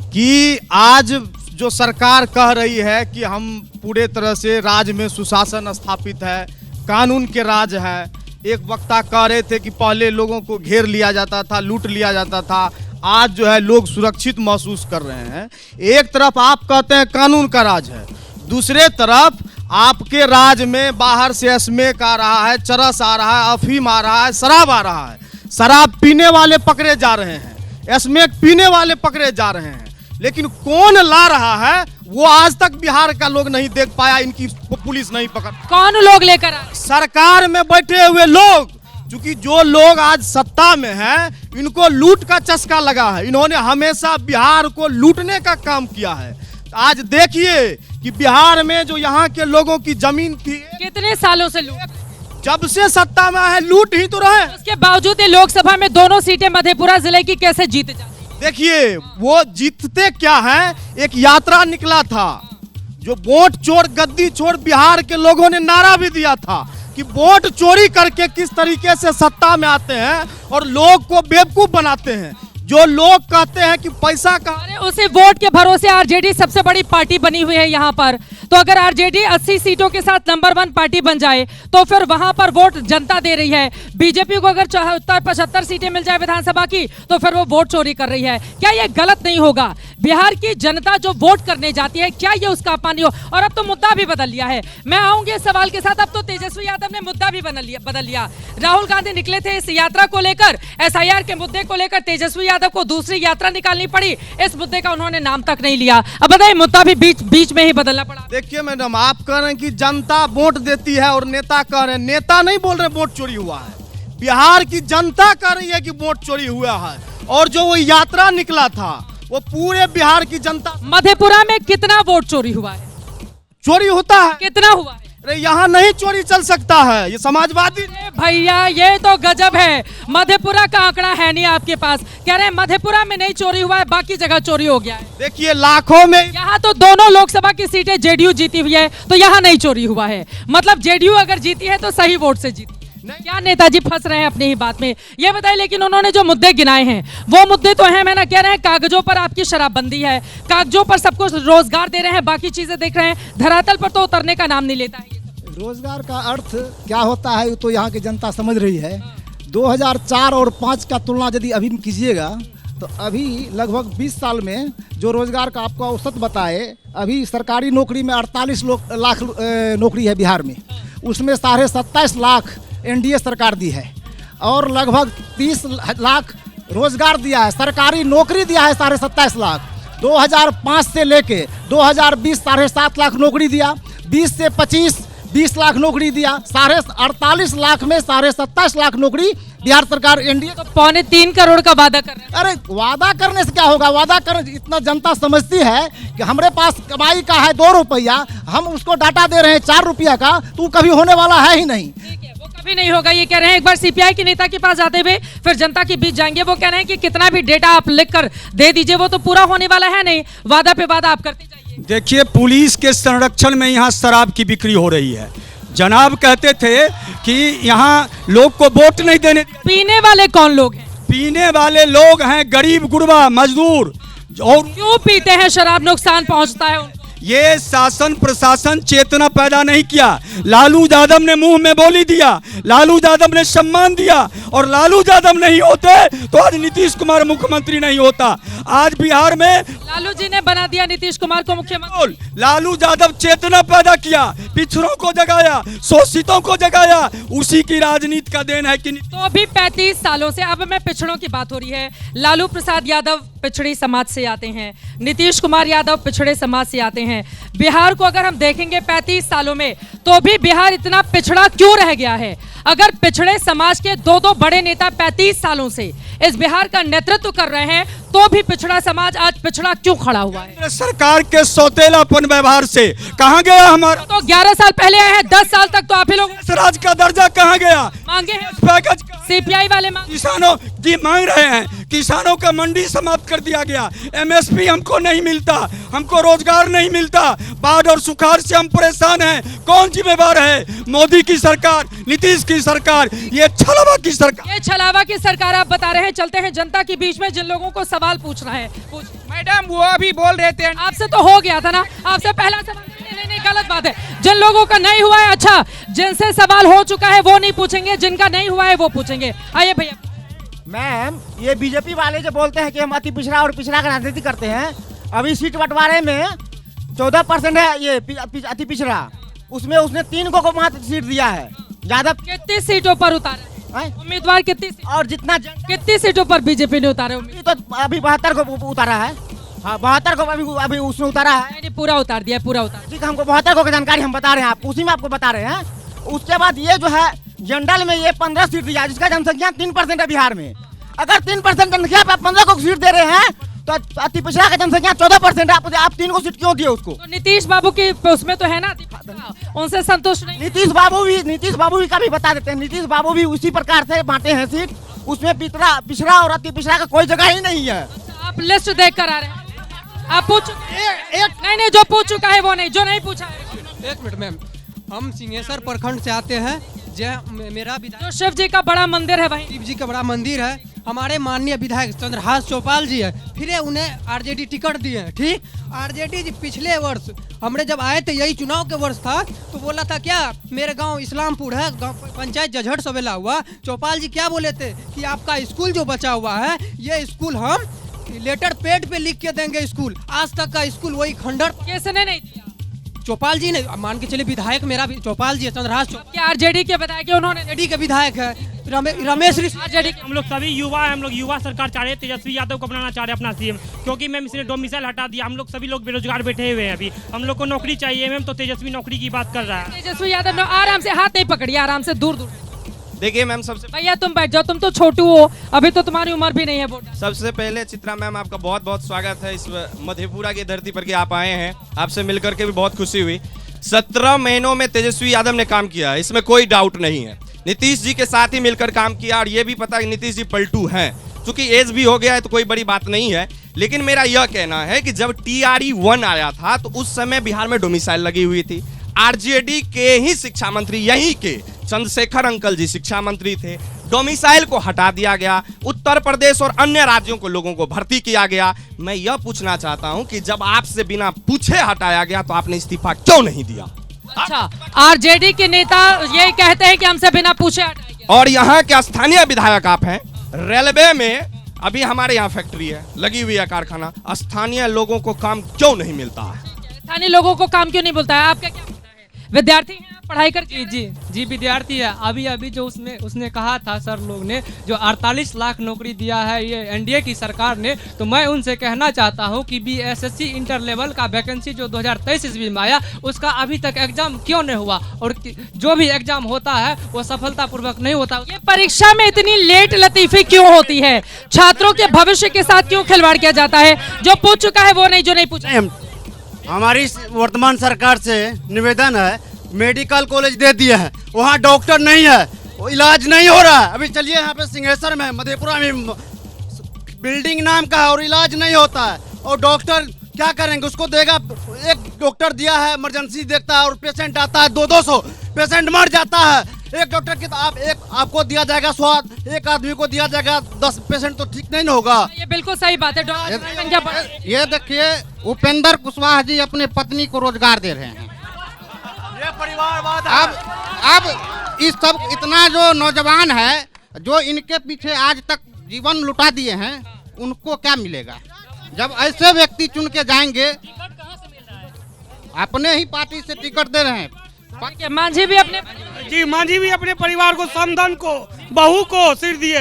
कि आज जो सरकार कह रही है कि हम पूरे तरह से राज्य में सुशासन स्थापित है, कानून के राज है। एक वक्ता कह रहे थे कि पहले लोगों को घेर लिया जाता था, लूट लिया जाता था, आज जो है लोग सुरक्षित महसूस कर रहे हैं। एक तरफ आप कहते हैं कानून का राज है, दूसरे तरफ आपके राज में बाहर से स्मैक आ रहा है, चरस आ रहा है, अफीम आ रहा है, शराब आ रहा है। शराब पीने वाले पकड़े जा रहे हैं, स्मैक पीने वाले पकड़े जा रहे हैं, लेकिन कौन ला रहा है वो आज तक बिहार का लोग नहीं देख पाया, इनकी पुलिस नहीं पकड़। कौन लोग लेकर आए? सरकार में बैठे हुए लोग, क्योंकि जो लोग आज सत्ता में हैं इनको लूट का चस्का लगा है। इन्होंने हमेशा बिहार को लूटने का काम किया है। आज देखिए कि बिहार में जो यहाँ के लोगों की जमीन थी, कितने सालों से लूट, जब से सत्ता में है लूट ही तो रहे। उसके बावजूद ये लोकसभा में दोनों सीटें मधेपुरा जिले की कैसे जीते जाती? देखिए, वो जीतते क्या हैं, एक यात्रा निकला था, जो वोट चोर गद्दी छोड़ बिहार के लोगों ने नारा भी दिया था कि वोट चोरी करके किस तरीके से सत्ता में आते हैं और लोग को बेवकूफ बनाते हैं। जो लोग कहते हैं कि पैसा का, अरे उसी वोट के भरोसे आरजेडी सबसे बड़ी पार्टी बनी हुई है यहाँ पर। तो अगर आरजेडी 80 सीटों के साथ नंबर 1 पार्टी बन जाए तो फिर वहां पर वोट जनता दे रही है। बीजेपी को अगर 74-75 सीटें मिल जाए विधानसभा की तो फिर वो वोट चोरी कर रही है। क्या ये गलत नहीं होगा? बिहार की जनता जो वोट करने जाती है, क्या ये उसका अपमान नहीं हो? और अब तो मुद्दा भी बदल लिया है। मैं आऊंगी इस सवाल के साथ। अब तो तेजस्वी यादव ने मुद्दा भी बदल लिया। राहुल गांधी निकले थे इस यात्रा को लेकर, SIR के मुद्दे को लेकर तेजस्वी यादव को दूसरी यात्रा निकालनी पड़ी। इस मुद्दे का उन्होंने नाम तक नहीं लिया। अब बताइए, मुद्दा भी बीच में ही बदलना पड़ा। देखिए मैडम, आप कह रहे हैं कि जनता वोट देती है और नेता कह रहे हैं, नेता नहीं बोल रहे वोट चोरी हुआ है, बिहार की जनता कह रही है कि वोट चोरी हुआ है। और जो वो यात्रा निकला था वो पूरे बिहार की जनता। मधेपुरा में कितना वोट चोरी हुआ है? चोरी होता है? कितना हुआ है? अरे यहाँ नहीं चोरी चल सकता है, ये समाजवादी। भैया ये तो गजब है। मधेपुरा का आंकड़ा है नहीं आपके पास, कह रहे हैं मधेपुरा में नहीं चोरी हुआ है, बाकी जगह चोरी हो गया है। देखिए लाखों में, यहाँ तो दोनों लोकसभा की सीटें जेडीयू जीती हुई है, तो यहाँ नहीं चोरी हुआ है। मतलब जेडीयू अगर जीती है तो सही वोट से जीती। क्या नेताजी फंस रहे हैं अपनी ही बात में? ये बताइए, लेकिन उन्होंने जो मुद्दे गिनाए हैं वो मुद्दे तो हैं, मैं ना कह रहे हैं कागजों पर आपकी शराबबंदी है, कागजों पर सबको रोजगार दे रहे हैं, बाकी चीजें देख रहे हैं, धरातल पर तो उतरने का नाम नहीं लेता है। रोजगार का अर्थ क्या होता है तो यहाँ की जनता समझ रही है। 2004 और 5 का तुलना यदि अभी कीजिएगा तो अभी लगभग 20 साल में जो रोजगार का आपको औसत बताए, अभी सरकारी नौकरी में 48 लाख नौकरी है बिहार में, उसमें 27.5 लाख NDA सरकार दी है और लगभग 30 लाख रोजगार दिया है, सरकारी नौकरी दिया है 27.5 लाख। 2005 से लेके 2020 7.5 लाख नौकरी दिया, 20 से 25 20 लाख नौकरी दिया, 48 लाख में 27.5 लाख नौकरी बिहार सरकार NDA। तो 2.25 करोड़ का वादा कर रहे हैं। अरे वादा करने से क्या होगा? वादा करने इतना जनता समझती है कि हमारे पास कमाई का है 2 रुपया, हम उसको डाटा दे रहे हैं 4 रुपया का, तो कभी होने वाला है ही नहीं। वो कभी नहीं होगा, ये कह रहे हैं। एक बार CPI के नेता के पास जाते हुए फिर जनता के बीच जाएंगे, वो कह रहे हैं कि कितना भी डेटा आप लिख कर दे दीजिए, वो तो पूरा होने वाला है नहीं, वादा पे वादा आप करते जाइए। देखिए, पुलिस के संरक्षण में यहाँ शराब की बिक्री हो रही है। जनाब कहते थे कि यहाँ लोग को वोट नहीं देने। पीने वाले कौन लोग हैं? पीने वाले लोग हैं गरीब गुरबा मजदूर। और क्यों पीते हैं शराब? नुकसान पहुंचता है उनको। ये शासन प्रशासन चेतना पैदा नहीं किया। लालू यादव ने मुंह में बोली दिया, लालू यादव ने सम्मान दिया, और लालू यादव नहीं होते तो आज नीतीश कुमार मुख्यमंत्री नहीं होता। आज बिहार में लालू जी ने बना दिया नीतीश कुमार को मुख्यमंत्री। लालू यादव चेतना पैदा किया, पिछड़ों को जगाया, शोषितों को जगाया, उसी की राजनीति का देन है कि तो अभी 35 सालों से, अब मैं पिछड़ों की बात हो रही है, लालू प्रसाद यादव पिछड़ी समाज से आते हैं, नीतीश कुमार यादव पिछड़े समाज से आते हैं। बिहार को अगर हम देखेंगे 35 सालों में, तो भी बिहार इतना पिछड़ा क्यों रह गया है? अगर पिछड़े समाज के 2 बड़े नेता 35 सालों से इस बिहार का नेतृत्व कर रहे हैं, तो भी पिछड़ा समाज आज पिछड़ा क्यों खड़ा हुआ है? सरकार के सौतेलापन व्यवहार से कहां गया हमारा? तो 11 साल पहले आए हैं, 10 साल तक तो आप ही लोग राज का दर्जा कहां गया? मांगे हैं, पैकेज CPI वाले किसानों की मांग रहे हैं, किसानों का मंडी समाप्त कर दिया गया, MSP हमको नहीं मिलता, हमको रोजगार नहीं मिलता, बाढ़ और सुखाड़ से हम परेशान हैं। कौन जिम्मेवार है? मोदी की सरकार, नीतीश की सरकार, ये छलावा की सरकार। ये छलावा की सरकार आप बता रहे हैं। चलते हैं जनता के बीच में, जिन लोगों को सवाल पूछना है। मैडम वो अभी बोल रहे थे, आपसे तो हो गया था ना, आपसे पहला सवाल। नहीं, गलत बात है। जिन लोगों का नहीं हुआ है, अच्छा, जिनसे सवाल हो चुका है वो नहीं पूछेंगे, जिनका नहीं हुआ है वो पूछेंगे। आइए भैया। मैम, ये बीजेपी वाले जो बोलते हैं कि हम अति पिछड़ा और पिछड़ा का राजनीति करते हैं, अभी सीट बंटवारे में 14% है ये अति पिछड़ा, उसमें उसने 3 को मात्र सीट दिया है। ज्यादा कितनी सीटों पर उतारा उम्मीदवार? कितनी और जितना कितनी सीटों पर बीजेपी ने उतारे? तो अभी 72 को उतारा है। हाँ, 72 को अभी उसने उतारा है। नहीं, पूरा उतार दिया, पूरा उतार। ठीक है, हमको 72 को जानकारी हम बता रहे हैं, आप उसी में आपको बता रहे हैं। उसके बाद ये जो है जनरल में ये 15 सीट दिया, जिसका जनसंख्या 3% है बिहार में। अगर 3% जनसंख्या पे आप 15 को सीट दे रहे हैं, तो अति पिछड़ा का जनसंख्या 14% है, आप 3 को सीट क्यों दिए उसको? तो नीतीश बाबू की उसमें तो है ना, उनसे संतुष्ट नहीं? नीतीश बाबू भी का भी बता देते हैं, नीतीश बाबू भी उसी प्रकार से बांटे हैं सीट, उसमें पिछड़ा और अति पिछड़ा का कोई जगह ही नहीं है। आप लिस्ट देख कर आ रहे हैं, आप पूछ नहीं, जो पूछ चुका है वो नहीं, जो नहीं पूछा है। 1 मिनट मैम, हम सिंहेश्वर प्रखंड से आते हैं, मेरा जो शिव जी का बड़ा मंदिर है, वहीं शिव जी का बड़ा मंदिर है, हमारे माननीय विधायक चंद्रहास चौपाल जी है, फिर उन्हें आरजेडी टिकट दिए हैं। ठीक, आरजेडी जी पिछले वर्ष हमने जब आए थे, यही चुनाव के वर्ष था, तो बोला था क्या मेरे गांव इस्लामपुर है, गांव पंचायत जझट सवेला हुआ, चौपाल जी क्या बोले थे कि आपका स्कूल जो बचा हुआ है, ये स्कूल हम लेटर पेड पे लिख के देंगे स्कूल। आज तक का स्कूल वही खंडर किसने नहीं दिया? चौपाल जी ने, मान के चले विधायक मेरा भी चौपाल जी है, चंद्रहास क्या आरजेडी के विधायक है? उन्होंने आरजेडी के विधायक है रमेश ऋषि। आरजेडी हम लोग सभी युवा हैं, हम लोग युवा सरकार चाह रहे हैं, तेजस्वी यादव को बनाना चाह रहे हैं अपना सीएम, क्योंकि मैम इसने डोमिसाइल हटा दिया। हम लोग सभी लोग बेरोजगार बैठे हुए हैं, अभी हम लोग को नौकरी चाहिए मैम, तो तेजस्वी नौकरी की बात कर रहा है। तेजस्वी यादव आराम से, हाथ नहीं पकड़िए, आराम से, दूर दूर। देखिए मैम, सबसे भैया तुम बैठ जाओ, तुम तो छोटू हो, अभी तो तुम्हारी उम्र भी नहीं है वोट। सबसे पहले चित्रा मैम, आपका बहुत बहुत स्वागत है इस मधेपुरा की धरती पर कि आप आए हैं। आपसे मिलकर के भी बहुत खुशी हुई। 17 महीनों में तेजस्वी यादव ने काम किया है, इसमें कोई डाउट नहीं है। नीतीश जी के साथ ही मिलकर काम किया, और ये भी पता है नीतीश जी पलटू हैं। चूंकि एज भी हो गया है तो कोई बड़ी बात नहीं है, लेकिन मेरा यह कहना है कि जब TRE 1 आया था तो उस समय बिहार में डोमिसाइल लगी हुई थी। आरजेडी के ही शिक्षा मंत्री, यहीं के चंद्रशेखर अंकल जी शिक्षा मंत्री थे। डोमिसाइल को हटा दिया गया, उत्तर प्रदेश और अन्य राज्यों को लोगों को भर्ती किया गया। मैं यह पूछना चाहता हूं कि जब आपसे बिना पूछे हटाया गया तो आपने इस्तीफा क्यों नहीं दिया? अच्छा, आरजेडी के नेता ये कहते हैं कि हमसे बिना पूछे हटाया गया। और यहाँ के स्थानीय विधायक आप हैं। रेलवे में अभी हमारे यहाँ फैक्ट्री है, लगी हुई है कारखाना, स्थानीय लोगों को काम क्यों नहीं मिलता है? स्थानीय लोगों को काम क्यों नहीं मिलता है? आपका क्या मानना है? विद्यार्थी हैं, पढ़ाई कर जी विद्यार्थी है। अभी जो उसने कहा था सर लोग ने, जो 48 लाख नौकरी दिया है ये एनडीए की सरकार ने, तो मैं उनसे कहना चाहता हूं कि BSSC इंटर लेवल का वैकेंसी जो 2023 ईस्वी में आया, उसका अभी तक एग्जाम क्यों नहीं हुआ, और जो भी एग्जाम होता है वो सफलतापूर्वक नहीं होता। ये परीक्षा में इतनी लेट लतीफी क्यों होती है? छात्रों के भविष्य के साथ क्यों खिलवाड़ किया जाता है? जो पूछ चुका है वो नहीं, जो नहीं पूछा। हमारी वर्तमान सरकार से निवेदन है, मेडिकल कॉलेज दे दिए हैं, वहाँ डॉक्टर नहीं है, वो इलाज नहीं हो रहा है। अभी चलिए यहाँ पे सिंहेश्वर में, मधेपुरा में बिल्डिंग नाम का है और इलाज नहीं होता है, और डॉक्टर क्या करेंगे? उसको देगा, एक डॉक्टर दिया है, इमरजेंसी देखता है और पेशेंट आता है 200 पेशेंट मर जाता है। एक डॉक्टर की आपको दिया जाएगा 100, एक आदमी को दिया जाएगा 10 पेशेंट, तो ठीक नहीं होगा। ये बिल्कुल सही बात है। ये देखिए, उपेंद्र कुशवाहा जी अपने पत्नी को रोजगार दे रहे हैं। ये परिवारवाद। अब इस सब इतना जो नौजवान है जो इनके पीछे आज तक जीवन लुटा दिए हैं, उनको क्या मिलेगा? जब ऐसे व्यक्ति चुन के जाएंगे, अपने ही पार्टी से टिकट दे रहे हैं। मांझी भी अपने परिवार को, समधन को, बहू को सिर दिए।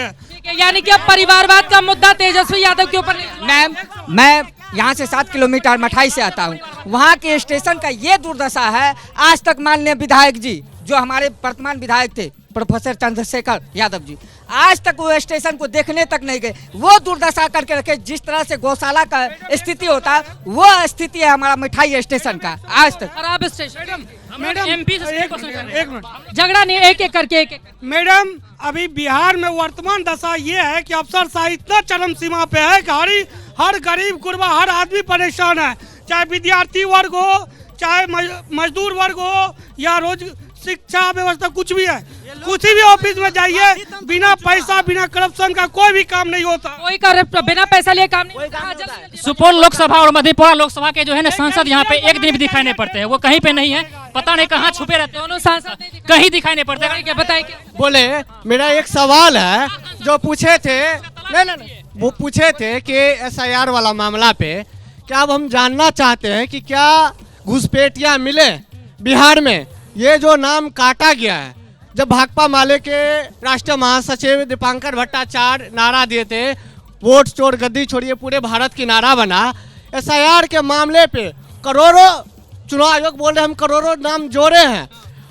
यानी कि अब परिवारवाद का मुद्दा तेजस्वी यादव के ऊपर नहीं। मैम, मैं यहाँ से 7 किलोमीटर मठाई से आता हूँ। वहाँ के स्टेशन का ये दुर्दशा है, आज तक माननीय विधायक जी, जो हमारे वर्तमान विधायक थे प्रोफेसर चंद्रशेखर यादव जी, आज तक वो स्टेशन को देखने तक नहीं गए। वो दुर्दशा करके रखे, जिस तरह से गौशाला का स्थिति होता है वो स्थिति है हमारा मिठाई स्टेशन का आज तक। खराब स्टेशन। मैडम MP से एक मिनट, झगड़ा नहीं, एक एक करके एक। मैडम, अभी बिहार में वर्तमान दशा ये है कि अफसरशाही इतना चरम सीमा पे है कि हर गरीब गुरबा, हर आदमी परेशान है, चाहे विद्यार्थी वर्ग हो, चाहे मजदूर वर्ग हो, या रोज शिक्षा व्यवस्था कुछ भी है। कुछ भी ऑफिस में जाइए, बिना पैसा, बिना करप्शन का कोई भी काम नहीं होता। कोई बिना पैसा लिए काम नहीं। सुपौल लोकसभा और मधेपुरा लोकसभा के जो है ना सांसद यहाँ पे एक दिन भी दिखाई नहीं पड़ते हैं, वो कहीं पे नहीं है, पता नहीं कहाँ छुपे रहते हैं। दोनों सांसद कहीं दिखाई नहीं पड़ते। क्या बताइए? बोले मेरा एक सवाल है, जो पूछे थे, नहीं, वो पूछे थे कि SIR वाला मामला पे, क्या अब हम जानना चाहते हैं कि क्या घुसपैठियाँ मिले बिहार में? ये जो नाम काटा गया है, जब भाकपा माले के राष्ट्रीय महासचिव दीपांकर भट्टाचार्य नारा दिए थे, वोट चोर गद्दी छोड़िए पूरे भारत की नारा बना, SIR के मामले पे करोड़ों, चुनाव आयोग बोल रहे हम करोड़ों नाम जोड़े हैं,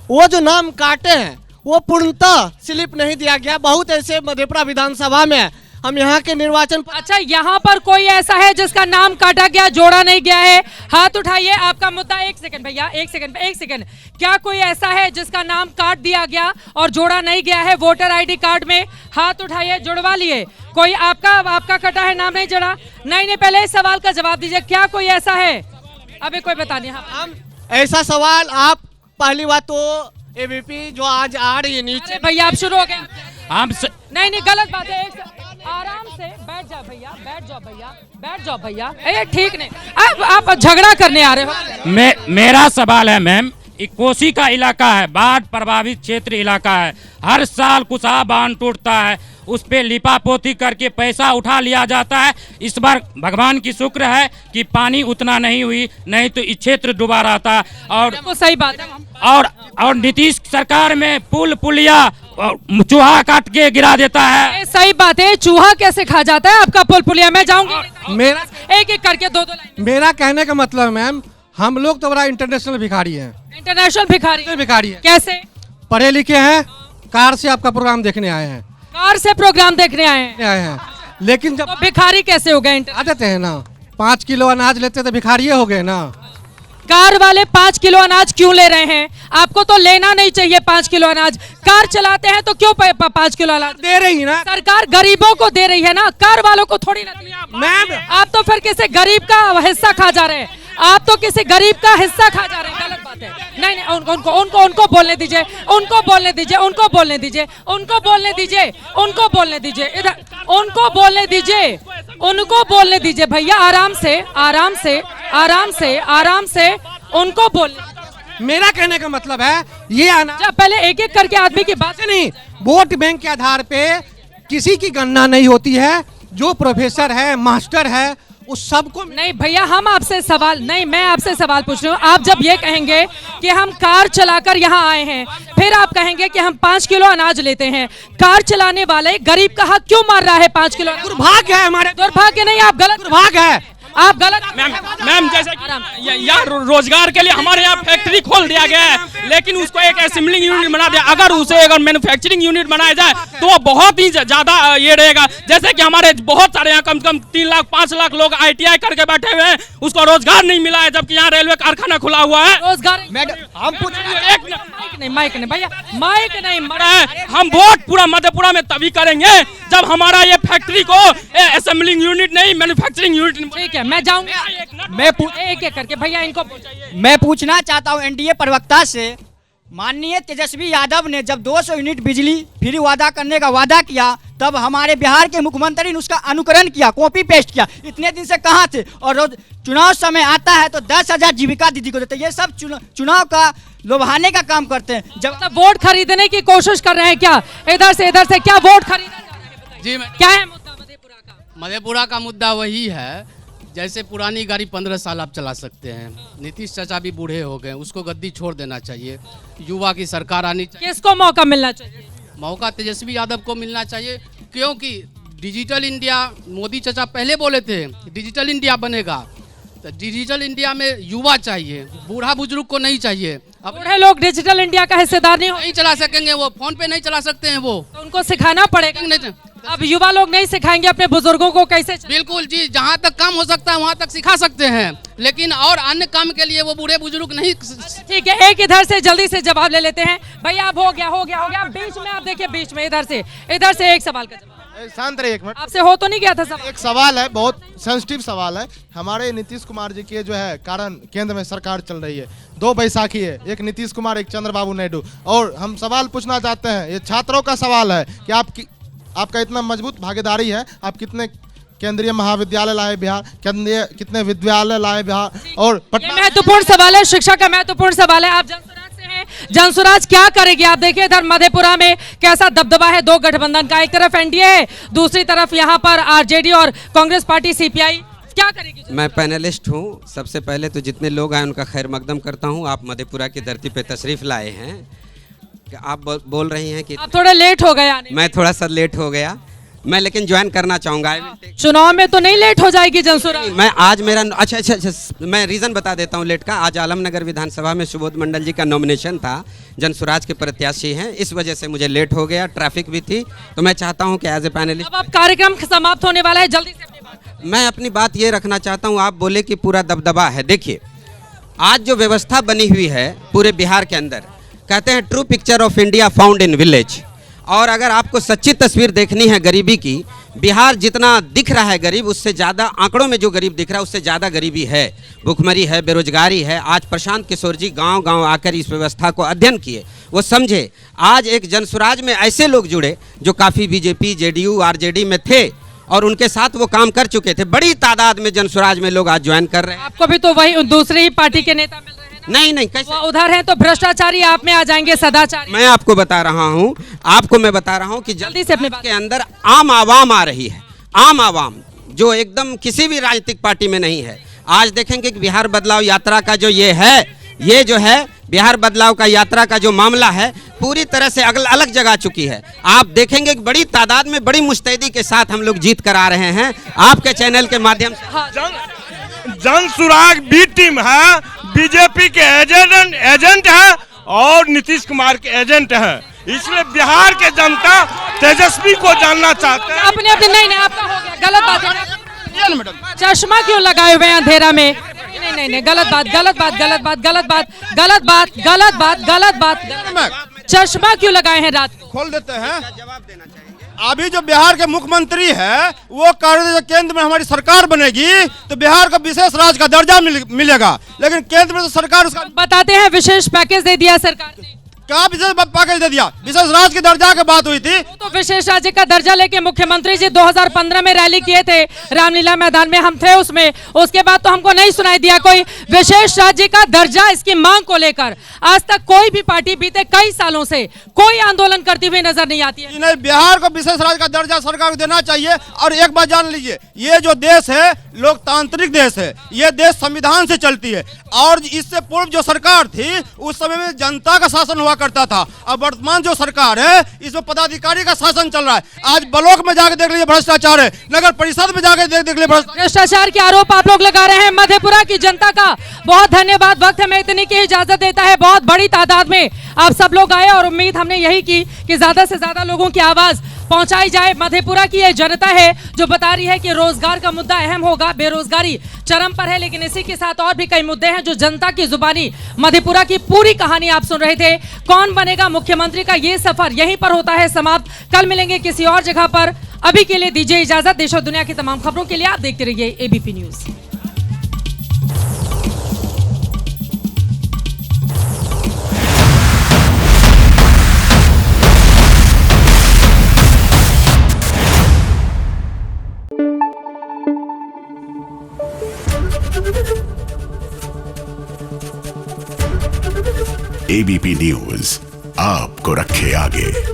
वो जो नाम काटे हैं वो पूर्णतः स्लिप नहीं दिया गया। बहुत ऐसे मधेपुरा विधानसभा में हम यहाँ के निर्वाचन। अच्छा, यहाँ पर कोई ऐसा है जिसका नाम काटा गया, जोड़ा नहीं गया है? हाथ उठाइए, आपका मुद्दा। एक सेकंड भैया, एक सेकंड। क्या कोई ऐसा है जिसका नाम काट दिया गया और जोड़ा नहीं गया है वोटर ID कार्ड में? हाथ उठाइए, जुड़वा लिए। कोई आपका कटा है, नाम नहीं जोड़ा? नहीं, पहले इस सवाल का जवाब दीजिए, क्या कोई ऐसा है? अभी कोई बता नहीं। हम ऐसा सवाल, आप पहली बात तो ABP जो आज आ रही है नीचे। भैया आप शुरू हो गए। हम नहीं, गलत बात है। आराम से बैठ जाओ भैया, बैठ जाओ भैया, बैठ जाओ भैया। ये ठीक नहीं, आप झगड़ा करने आ रहे हो। मेरा सवाल है मैम, कोसी का इलाका है, बाढ़ प्रभावित क्षेत्र इलाका है, हर साल कुशा बांध टूटता है, उस पे लिपापोती करके पैसा उठा लिया जाता है। इस बार भगवान की शुक्र है कि पानी उतना नहीं हुई, नहीं तो इस क्षेत्र डूबा रहता। और तो सही बात है। और नीतीश सरकार में पुल पुलिया चूहा काट के गिरा देता है। ये सही बात है, चूहा कैसे खा जाता है आपका पुल पुलिया? मैं जाऊंगी मेरा एक एक करके दो लाइन। मेरा कहने का मतलब मैम, हम लोग तो बड़ा इंटरनेशनल भिखारी हैं। इंटरनेशनल भिखारी है। कैसे? पढ़े लिखे हैं, कार से आपका प्रोग्राम देखने आए हैं। कार से प्रोग्राम देखने आए हैं, लेकिन जब तो भिखारी कैसे हो गए? आ देते हैं ना, 5 किलो अनाज लेते तो भिखारी हो गए ना। कार वाले 5 किलो अनाज क्यों ले रहे हैं? आपको तो लेना नहीं चाहिए 5 किलो अनाज। कार चलाते हैं तो क्यों 5 किलो अनाज दे रही ना? सरकार गरीबों को दे रही है ना, कार वालों को थोड़ी ना। मैम आप तो फिर किसी गरीब का हिस्सा खा जा रहे हैं, आप तो किसी गरीब का हिस्सा खा जा रहे हैं। गलत बात है। नहीं, उनको बोलने दीजिए, उनको बोलने दीजिए, उनको बोलने दीजिए, उनको बोलने दीजिए, उनको बोलने दीजिए, इधर उनको बोलने दीजिए, उनको बोलने दीजिए भैया, आराम से आराम से आराम से आराम से उनको बोलने। मेरा कहने का मतलब है ये पहले एक एक करके आदमी की बात नहीं, वोट बैंक के आधार पे किसी की गणना नहीं होती है। जो प्रोफेसर है, मास्टर है, उस सबको नहीं भैया, हम आपसे सवाल नहीं, मैं आपसे सवाल पूछ रही हूँ। आप जब ये कहेंगे कि हम कार चलाकर यहाँ आए हैं, फिर आप कहेंगे कि हम 5 किलो अनाज लेते हैं, कार चलाने वाले गरीब का हक क्यों मार रहा है? 5 किलो दुर्भाग्य है हमारे। दुर्भाग्य नहीं, आप गलत दुर्भाग्य है, आप गलत। मैम जैसे यहाँ रोजगार के लिए हमारे यहाँ फैक्ट्री खोल दिया गया है, लेकिन उसको एक असेंबलिंग यूनिट बना दिया। अगर मैन्युफैक्चरिंग यूनिट बनाया जाए तो वो बहुत ही ज्यादा ये रहेगा। जैसे कि हमारे बहुत सारे यहाँ कम से कम 3 लाख 5 लाख लोग ITI करके बैठे हुए हैं, उसको रोजगार नहीं मिला है, जबकि यहाँ रेलवे कारखाना खुला हुआ है। रोजगार हम माइक नहीं भैया, माइक नहीं। हम वोट पूरा मधेपुरा में तभी करेंगे जब हमारा ये फैक्ट्री को असेंबलिंग यूनिट नहीं, मैन्युफैक्चरिंग यूनिट। ठीक है, मैं जाऊंगा, मैं एक एक करके भैया इनको। मैं पूछना चाहता हूं एनडीए प्रवक्ता से, माननीय तेजस्वी यादव ने जब 200 यूनिट बिजली फ्री वादा करने का वादा किया, तब हमारे बिहार के मुख्यमंत्री ने उसका अनुकरण किया, कॉपी पेस्ट किया। इतने दिन से कहाँ थे? और रोज चुनाव समय आता है तो 10,000 जीविका दीदी को देते हैं। ये सब चुनाव का लुभाने का काम करते हैं। जब वोट खरीदने की कोशिश कर रहे हैं क्या? इधर से क्या वोट खरीदना जी? क्या है मुद्दा मधेपुरा का? मधेपुरा का मुद्दा वही है, जैसे पुरानी गाड़ी 15 साल आप चला सकते हैं। नीतीश चाचा भी बूढ़े हो गए, उसको गद्दी छोड़ देना चाहिए। युवा की सरकार आनी चाहिए। किसको मौका मिलना चाहिए? मौका तेजस्वी यादव को मिलना चाहिए, क्योंकि डिजिटल इंडिया मोदी चाचा पहले बोले थे डिजिटल इंडिया बनेगा, तो डिजिटल इंडिया में युवा चाहिए, बूढ़ा बुजुर्ग को नहीं चाहिए। अब बूढ़े लोग डिजिटल इंडिया का हिस्सेदार नहीं चला सकेंगे, वो फोन पे नहीं चला सकते हैं, वो तो उनको सिखाना पड़ेगा। अब युवा लोग नहीं सिखाएंगे अपने बुजुर्गों को कैसे? बिल्कुल जी, जहाँ तक काम हो सकता है वहाँ तक सिखा सकते हैं, लेकिन और अन्य काम के लिए वो बूढ़े बुजुर्ग नहीं। ठीक है, एक इधर से जल्दी से जवाब ले लेते हैं भैया। अब हो गया बीच में, आप देखिए बीच में, इधर से एक सवाल का जवाब। शांत रहिए एक मिनट। आपसे हो तो नहीं गया था सवाल? एक सवाल है, बहुत सेंसिटिव सवाल है। हमारे नीतीश कुमार जी के जो है कारण केंद्र में सरकार चल रही है, 2 बैसाखी है, एक नीतीश कुमार, एक चंद्रबाबू नायडू। और हम सवाल पूछना चाहते हैं, ये छात्रों का सवाल है कि आपका इतना मजबूत भागीदारी है, आप कितने केंद्रीय महाविद्यालय लाए बिहार, कितने विद्यालय लाए बिहार? और महत्वपूर्ण सवाल है, शिक्षा का महत्वपूर्ण सवाल है। आप जनसुराज से हैं, जनसुराज क्या करेगी? आप देखिए इधर मधेपुरा में कैसा दबदबा है 2 गठबंधन का, एक तरफ एनडीए है, दूसरी तरफ यहाँ पर आरजेडी और कांग्रेस पार्टी सीपीआई। क्या करेगी? मैं पैनलिस्ट हूँ। सबसे पहले तो जितने लोग आए उनका खैर मकदम करता हूँ। आप मधेपुरा की धरती पे तशरीफ लाए हैं। आप बोल रही हैं कि आप थोड़ा लेट हो गए आने। मैं थोड़ा सा लेट हो गया, मैं लेकिन ज्वाइन करना चाहूँगा। चुनाव में तो नहीं लेट हो जाएगी जनसुराज? मैं आज मेरा अच्छा, मैं रीज़न बता देता हूँ लेट का। आज आलमनगर विधानसभा में सुबोध मंडल जी का नॉमिनेशन था, जनसुराज के प्रत्याशी हैं, इस वजह से मुझे लेट हो गया, ट्रैफिक भी थी। तो मैं चाहता हूँ कि एज ए पैनलिस्ट, अब कार्यक्रम समाप्त होने वाला है, जल्दी से अपनी बात। मैं अपनी बात ये रखना चाहता हूँ। आप बोले कि पूरा दबदबा है। देखिए आज जो व्यवस्था बनी हुई है पूरे बिहार के अंदर, कहते हैं true picture of India found in village. और अगर आपको सच्ची तस्वीर देखनी है गरीबी की, बिहार जितना दिख रहा है गरीब, उससे ज़्यादा आंकड़ों में जो गरीब दिख रहा है उससे ज़्यादा गरीबी है, भुखमरी है, बेरोजगारी है। आज प्रशांत किशोर जी गांव-गांव आकर इस व्यवस्था को अध्ययन किए, वो समझे। आज एक जनसुराज में ऐसे लोग जुड़े जो काफ़ी बीजेपी, जेडीयू, आरजेडी में थे और उनके साथ वो काम कर चुके थे। बड़ी तादाद में जनसुराज में लोग आज ज्वाइन कर रहे हैं। आपको भी तो वही दूसरी ही पार्टी के नेता मिल रहे हैं? नहीं, कैसे? वो उधर हैं तो भ्रष्टाचारी, आप में आ जाएंगे सदाचारी। मैं आपको बता रहा हूँ, कि जल्दी से अपने बात के अंदर आम आवाम आ रही है। आम आवाम जो एकदम किसी भी राजनीतिक पार्टी में नहीं है। आज देखेंगे कि बिहार बदलाव यात्रा का जो ये जो है बिहार बदलाव का यात्रा का जो मामला है पूरी तरह से अलग जगह चुकी है। आप देखेंगे कि बड़ी तादाद में, बड़ी मुस्तैदी के साथ हम लोग जीत कर आ रहे हैं आपके चैनल के माध्यम से। जनसुराग बी टीम है, बीजेपी के एजेंट है और नीतीश कुमार के एजेंट है। इसलिए बिहार के जनता तेजस्वी को जानना चाहते हैं। अपने नहीं, आपका हो गया, गलत बात है। चश्मा क्यों लगाए हुए हैं अंधेरा में? नहीं, गलत बात। चश्मा क्यों लगाए हैं रात को? खोल देते हैं। अभी जो बिहार के मुख्यमंत्री है वो कह रहे थे केंद्र में हमारी सरकार बनेगी तो बिहार को विशेष राज्य का दर्जा मिलेगा, लेकिन केंद्र में तो सरकार उसका बताते हैं विशेष पैकेज दे दिया सरकार ने। क्या विशेष पैकेज दे दिया? विशेष राज्य के दर्जा की बात हुई थी। तो विशेष राज्य का दर्जा लेके मुख्यमंत्री जी 2015 में रैली किए थे, रामलीला मैदान में हम थे उसमें। उसके बाद तो हमको नहीं सुनाई दिया कोई विशेष राज्य का दर्जा। इसकी मांग को लेकर आज तक कोई भी पार्टी बीते कई सालों से कोई आंदोलन करती हुई नजर नहीं आती है। नहीं, बिहार को विशेष राज्य का दर्जा सरकार को देना चाहिए। और एक बात जान लीजिए, ये जो देश है लोकतांत्रिक देश है, ये देश संविधान से चलती है। और इससे पूर्व जो सरकार थी उस समय में जनता का शासन हुआ करता था। अब वर्तमान जो सरकार है इसमें पदाधिकारी का शासन चल रहा है। आज ब्लॉक में जाकर देख लीजिए भ्रष्टाचार है, नगर परिषद में जाकर देख लीजिए भ्रष्टाचार के आरोप आप लोग लगा रहे हैं। मधेपुरा की जनता का बहुत धन्यवाद। वक्त हमें इतनी की इजाजत देता है। बहुत बड़ी तादाद में आप सब लोग आए और उम्मीद हमने यही की कि ज्यादा से ज्यादा लोगों की आवाज पहुंचाई जाए। मधेपुरा की यह जनता है जो बता रही है कि रोजगार का मुद्दा अहम होगा, बेरोजगारी चरम पर है, लेकिन इसी के साथ और भी कई मुद्दे हैं जो जनता की जुबानी मधेपुरा की पूरी कहानी आप सुन रहे थे। कौन बनेगा मुख्यमंत्री का ये सफर यहीं पर होता है समाप्त। कल मिलेंगे किसी और जगह पर। अभी के लिए दीजिए इजाजत। देश और दुनिया की तमाम खबरों के लिए आप देखते रहिए एबीपी न्यूज। एबीपी न्यूज आपको रखे आगे।